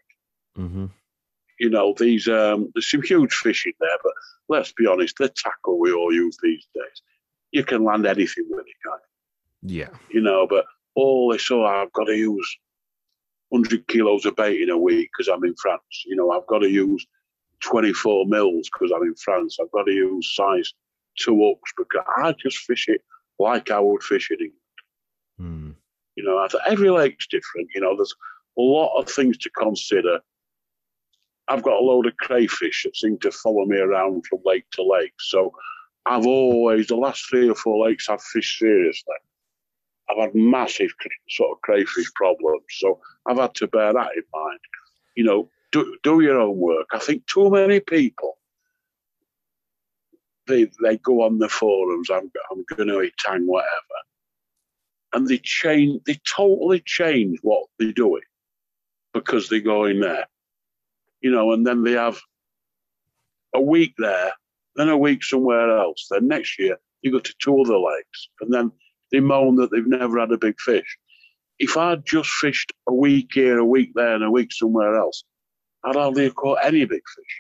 Mm-hmm. There's some huge fish in there, but let's be honest, the tackle we all use these days, you can land anything with it, can't you? Yeah. But all this, I've got to use 100 kilos of bait in a week because I'm in France. I've got to use 24 mils because I'm in France. I've got to use size 2 hooks because I just fish it like I would fish it in England. Every lake's different. There's a lot of things to consider. I've got a load of crayfish that seem to follow me around from lake to lake. So I've always, the last 3 or 4 lakes I've fished seriously, I've had massive sort of crayfish problems. So I've had to bear that in mind. Do your own work. I think too many people, they go on the forums, I'm going to eat tang, whatever. And they totally change what they're doing because they go in there. And then they have a week there, then a week somewhere else. Then next year, you go to 2 other lakes. And then they moan that they've never had a big fish. If I'd just fished a week here, a week there, and a week somewhere else, I'd hardly have caught any big fish.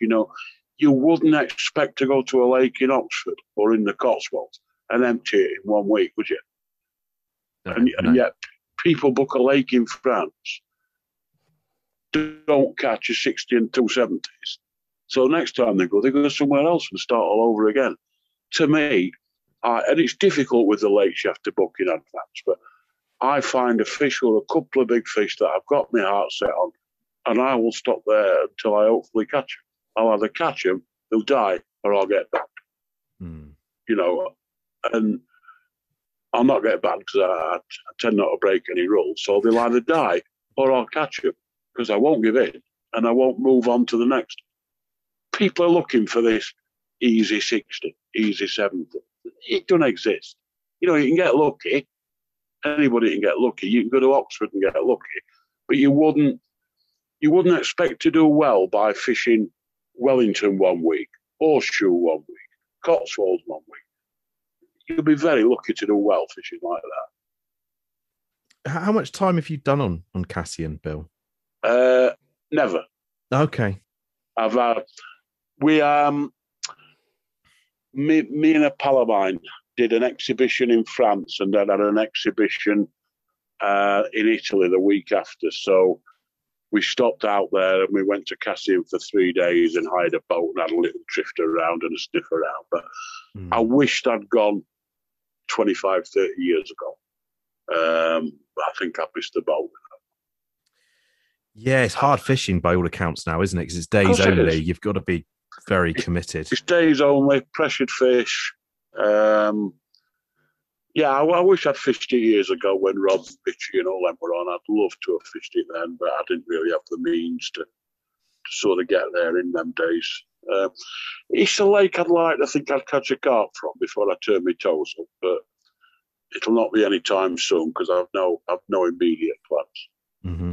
You wouldn't expect to go to a lake in Oxford or in the Cotswolds and empty it in 1 week, would you? No, and yet people book a lake in France, don't catch a 60 and 270s. So next time they go somewhere else and start all over again. To me, and it's difficult with the lakes you have to book in advance, but I find a fish or a couple of big fish that I've got my heart set on, and I will stop there until I hopefully catch them. I'll either catch them, they'll die, or I'll get back. And I'll not get back because I tend not to break any rules. So they'll either die or I'll catch them because I won't give in and I won't move on to the next. People are looking for this easy 60, easy 70. It doesn't exist. You can get lucky. Anybody can get lucky. You can go to Oxford and get lucky, but you wouldn't expect to do well by fishing Wellington 1 week, Horseshoe 1 week, Cotswolds 1 week. you'll be very lucky to do well fishing like that. How much time have you done on Cassian, Bill? Never. Okay. Me and a pal of mine did an exhibition in France and then had an exhibition in Italy the week after. So we stopped out there and we went to Cassian for 3 days and hired a boat and had a little drift around and a sniff around. But I wished I'd gone 25, 30 years ago. I think I missed the boat. Yeah, it's hard fishing by all accounts now, isn't it? Because it's days only. You've got to be very committed. It's days only, pressured fish. Yeah, I wish I'd fished it years ago when Rob, Richie and all them were on. I'd love to have fished it then, but I didn't really have the means to sort of get there in them days. It's a lake I'd like to think I'd catch a carp from before I turn my toes up, but it'll not be any time soon because I've no immediate plans. Mm-hmm.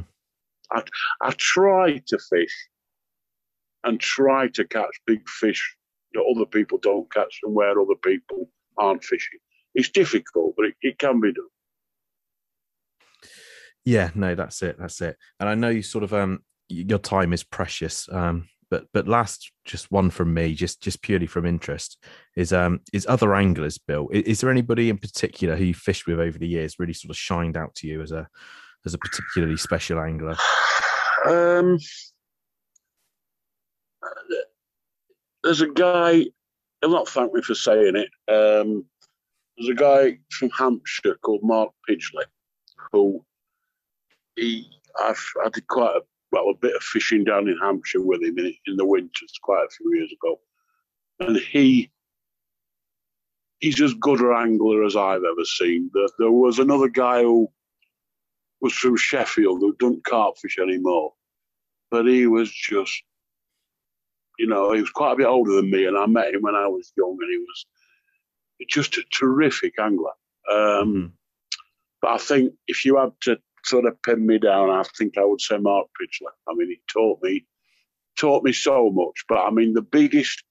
I try to fish and try to catch big fish that other people don't catch and where other people aren't fishing. It's difficult, but it can be done. Yeah, no, that's it. And I know you sort of your time is precious. But last, just one from me, just purely from interest, is other anglers, Bill. Is there anybody in particular who you fished with over the years really sort of shined out to you as a particularly special angler? There's a guy. He'll not thank me for saying it. There's a guy from Hampshire called Mark Pidgley, who I did quite a bit of fishing down in Hampshire with him in the winters quite a few years ago, and he's as good an angler as I've ever seen. There was another guy who was from Sheffield who doesn't carp fish anymore, but he was just, he was quite a bit older than me, and I met him when I was young, and he was just a terrific angler. But I think if you had to sort of pin me down, I think I would say Mark Pidgley. I mean, he taught me so much. But I mean, the biggest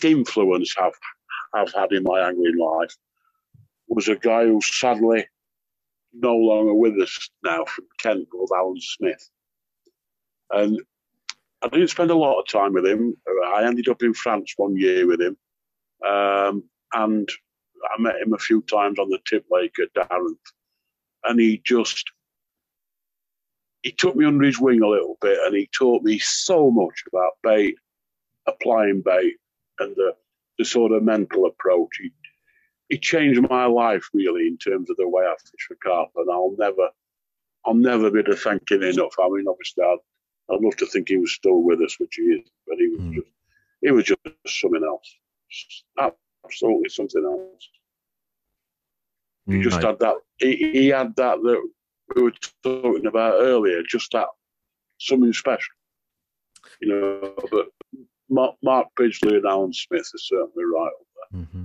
influence I've had in my angling life was a guy who's sadly no longer with us now from Kent called Alan Smith. And I didn't spend a lot of time with him. I ended up in France one year with him. And I met him a few times on the Tip Lake at Darren. And he took me under his wing a little bit, and he taught me so much about bait, applying bait, and the sort of mental approach. He changed my life really in terms of the way I fish for carp, and I'll never be to thank him enough. I mean, obviously, I'd love to think he was still with us, which he is, but he was just something else, absolutely something else. He just had that. He had that we were talking about earlier. Just that something special, But Mark Pidgley and Alan Smith are certainly right up there. Mm-hmm.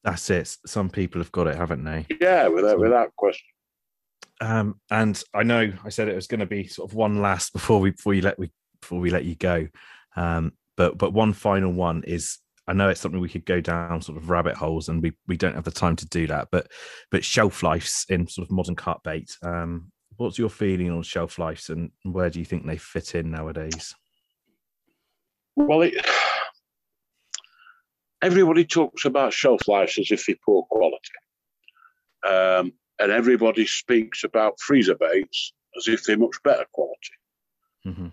That's it. Some people have got it, haven't they? Yeah, without question. And I know I said it was going to be sort of one last before we let you go. But one final one is, I know it's something we could go down sort of rabbit holes, and we don't have the time to do that. But shelf lives in sort of modern carp bait. What's your feeling on shelf lives, and where do you think they fit in nowadays? Well, everybody talks about shelf lives as if they're poor quality, and everybody speaks about freezer baits as if they're much better quality. Mm-hmm.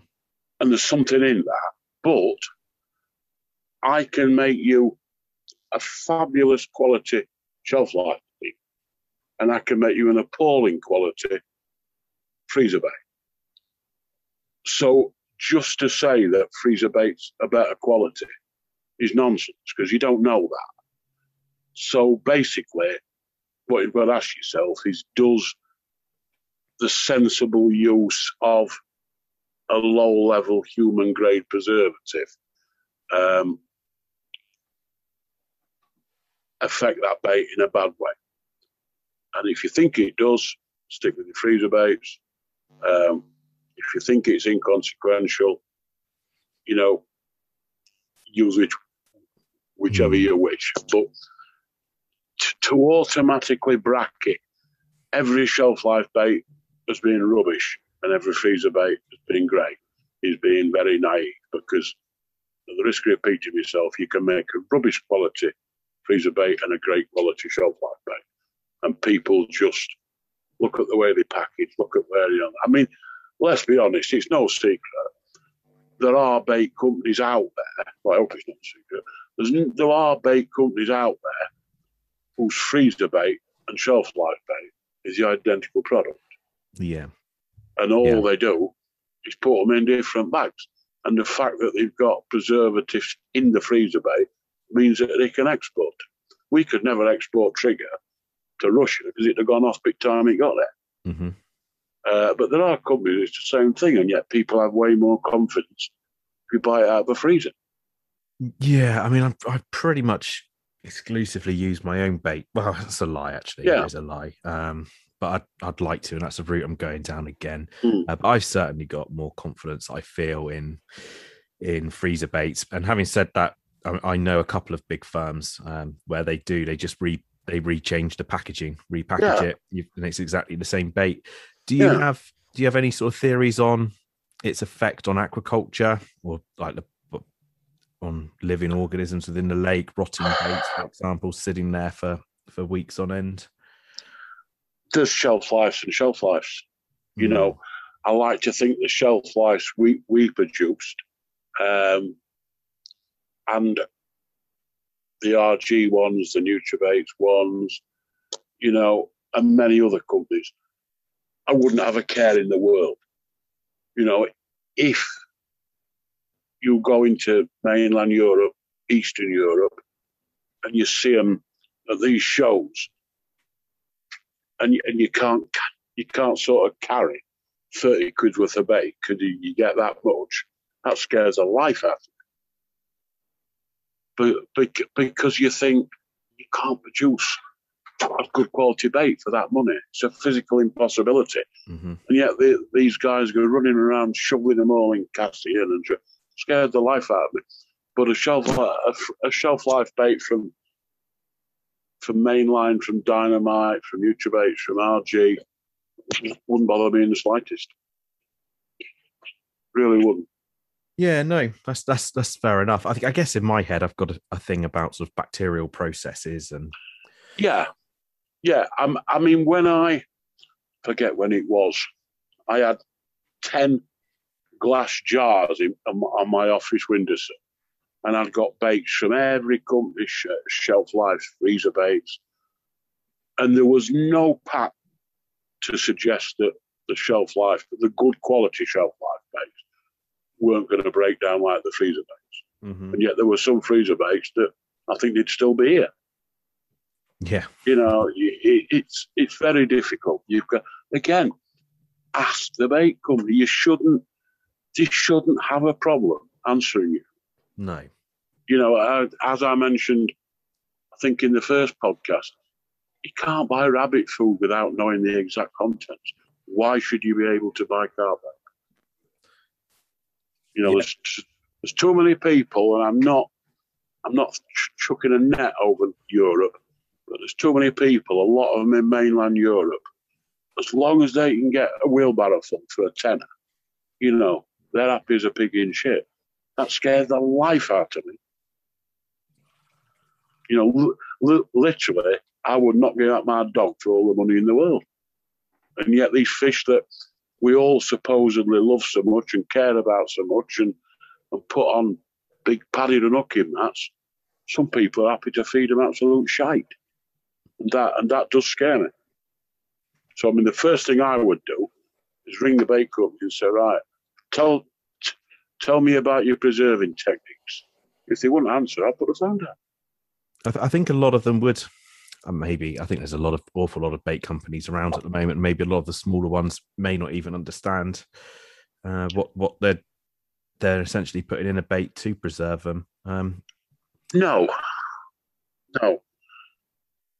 And there's something in that, but I can make you a fabulous quality shelf life bait, and I can make you an appalling quality freezer bait. So just to say that freezer baits are better quality is nonsense, because you don't know that. So basically, what you've got to ask yourself is, does the sensible use of a low-level human-grade preservative affect that bait in a bad way? And if you think it does, stick with your freezer baits. If you think it's inconsequential, use it whichever you wish. But to automatically bracket every shelf life bait as being rubbish and every freezer bait as being great is being very naive, because at the risk of repeating myself, you can make a rubbish quality freezer bait and a great quality shelf life bait. And people just look at the way they package, look at where they are. I mean, let's be honest, it's no secret. There are bait companies out there, well, I hope it's not a secret, there are bait companies out there whose freezer bait and shelf life bait is the identical product. Yeah. And all they do is put them in different bags. And the fact that they've got preservatives in the freezer bait means that they can export. We could never export Trigger to Russia because it'd have gone off big time it got there. Mm-hmm. But there are companies, it's the same thing, and yet people have way more confidence if you buy it out of a freezer. Yeah, I mean, I pretty much exclusively use my own bait. Well, that's a lie, actually. Yeah. It is a lie. But I'd like to, and that's a route I'm going down again. But I've certainly got more confidence, I feel, in freezer baits. And having said that, I know a couple of big firms where they just rechange the packaging, repackage it, and it's exactly the same bait. Do you have any sort of theories on its effect on aquaculture, or like on living organisms within the lake, rotting baits, for example, sitting there for weeks on end? There's shelf lives and shelf lives. You know, I like to think the shelf lives we produced, and the RG ones, the Nutribaits ones, you know, and many other companies, I wouldn't have a care in the world. You know, if you go into mainland Europe, Eastern Europe, and you see them at these shows, and you can't sort of carry 30 quid worth of bait because you get that much, that scares the life out of me. But because you think you can't produce a good quality bait for that money, it's a physical impossibility. Mm-hmm. And yet these guys go running around shoveling them all in casting and scared the life out of me. But a shelf life bait from Mainline, from Dynamite, from Nutribaits, from RG, wouldn't bother me in the slightest. Really wouldn't. Yeah, no, that's fair enough. I guess in my head, I've got a thing about sort of bacterial processes and. Yeah. I mean, when I forget when it was, I had 10 glass jars on my office windowsill, and I'd got baits from every company's shelf life, freezer baits, and there was no pack to suggest that the shelf life, the good quality shelf life baits, weren't going to break down like the freezer baits. Mm-hmm. And yet there were some freezer baits that I think they'd still be here. Yeah. You know, it's very difficult. You've got, again, ask the bait company. They shouldn't have a problem answering you. No. You know, as I mentioned, I think in the first podcast, you can't buy rabbit food without knowing the exact contents. Why should you be able to buy carp? You know, there's too many people, and I'm not chucking a net over Europe, but there's too many people, a lot of them in mainland Europe. As long as they can get a wheelbarrow full for a tenner, you know, they're happy as a pig in shit. That scares the life out of me. You know, literally, I would not give up my dog for all the money in the world. And yet these fish that we all supposedly love so much and care about so much and put on big padded and hooking mats, some people are happy to feed them absolute shite. And that does scare me. So, I mean, the first thing I would do is ring the bait company and say, right, tell me about your preserving techniques. If they wouldn't answer, I'll put the phone down. I think a lot of them would. Maybe I think there's awful lot of bait companies around at the moment. Maybe a lot of the smaller ones may not even understand what they're essentially putting in a bait to preserve them. No.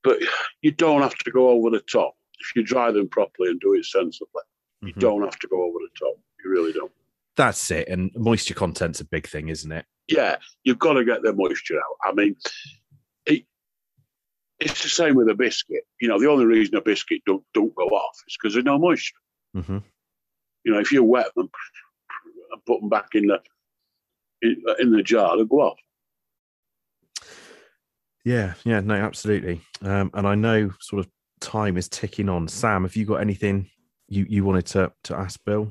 But you don't have to go over the top. If you dry them properly and do it sensibly, you don't have to go over the top. You really don't. That's it. And moisture content's a big thing, isn't it? Yeah, you've got to get the moisture out. I mean, it's the same with a biscuit. You know, the only reason a biscuit don't go off is because there's no moisture. Mm-hmm. You know, if you wet them and put them back in the jar, they'll go off. Yeah, no, absolutely. And I know sort of time is ticking on. Sam, have you got anything you wanted to ask Bill?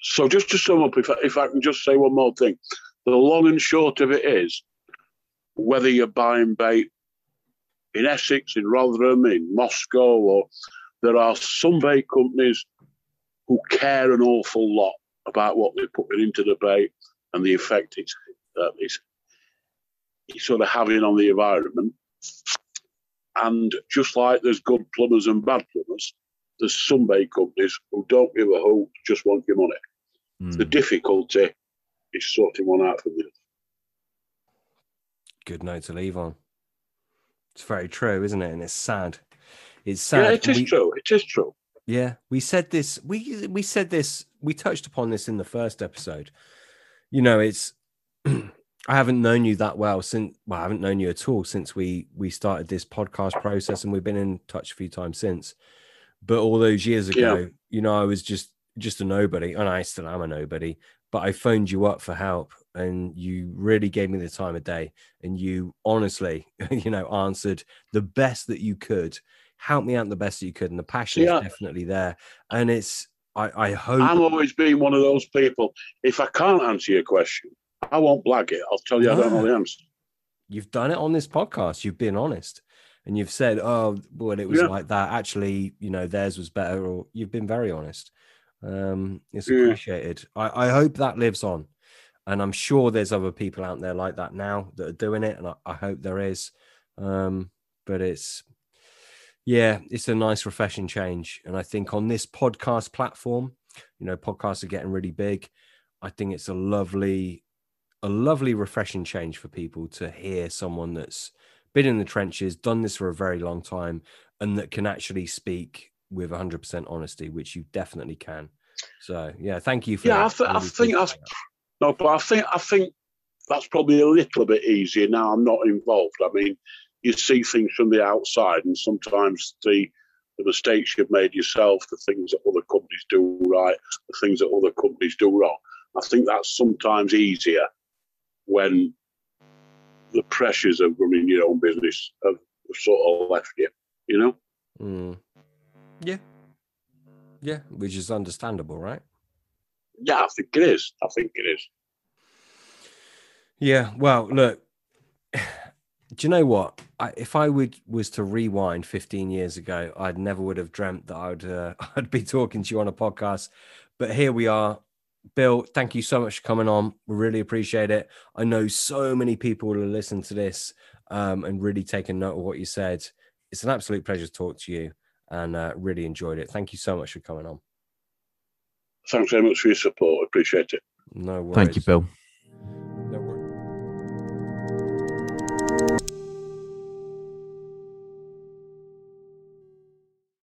So just to sum up, if I can just say one more thing, the long and short of it is, whether you're buying bait in Essex, in Rotherham, in Moscow, or there are some bait companies who care an awful lot about what they're putting into the bait and the effect it's sort of having on the environment. And just like there's good plumbers and bad plumbers, there's some bait companies who don't give a hoot, just want your money. The difficulty is sorting one out from the other. Good note to leave on. It's very true, isn't it? And it's sad. It's sad. Yeah, it is true. It is true. Yeah, we said this. We said this. We touched upon this in the first episode. You know, it's. I haven't known you that well since. Well, I haven't known you at all since we started this podcast process, and we've been in touch a few times since. But all those years ago, you know, I was just a nobody, and I still am a nobody. But I phoned you up for help, and you really gave me the time of day, and you honestly, you know, answered the best that you could, helped me out the best that you could, and the passion is definitely there. And it's, I hope. I've always been one of those people. If I can't answer your question, I won't blag it. I'll tell you I don't know the answer. You've done it on this podcast. You've been honest, and you've said, "Oh, well, it was like that." Actually, you know, theirs was better. Or you've been very honest. It's appreciated. I hope that lives on, and I'm sure there's other people out there like that now that are doing it, and I hope there is. But it's a nice refreshing change, and I think on this podcast platform, you know, podcasts are getting really big. I think it's a lovely refreshing change for people to hear someone that's been in the trenches, done this for a very long time, and that can actually speak with 100% honesty, which you definitely can. So yeah, thank you for that. I think that's probably a little bit easier now. I'm not involved. I mean, you see things from the outside, and sometimes the mistakes you've made yourself, the things that other companies do right, the things that other companies do wrong. I think that's sometimes easier when the pressures of running your own business have sort of left you, you know? Yeah, which is understandable, right? Yeah, I think it is. Yeah, well, look, do you know what? If I was to rewind 15 years ago, I never would have dreamt that I'd be talking to you on a podcast. But here we are. Bill, thank you so much for coming on. We really appreciate it. I know so many people will listen to this and really taking note of what you said. It's an absolute pleasure to talk to you, and really enjoyed it. Thank you so much for coming on. Thanks very much for your support. I appreciate it. No worries. Thank you, Bill.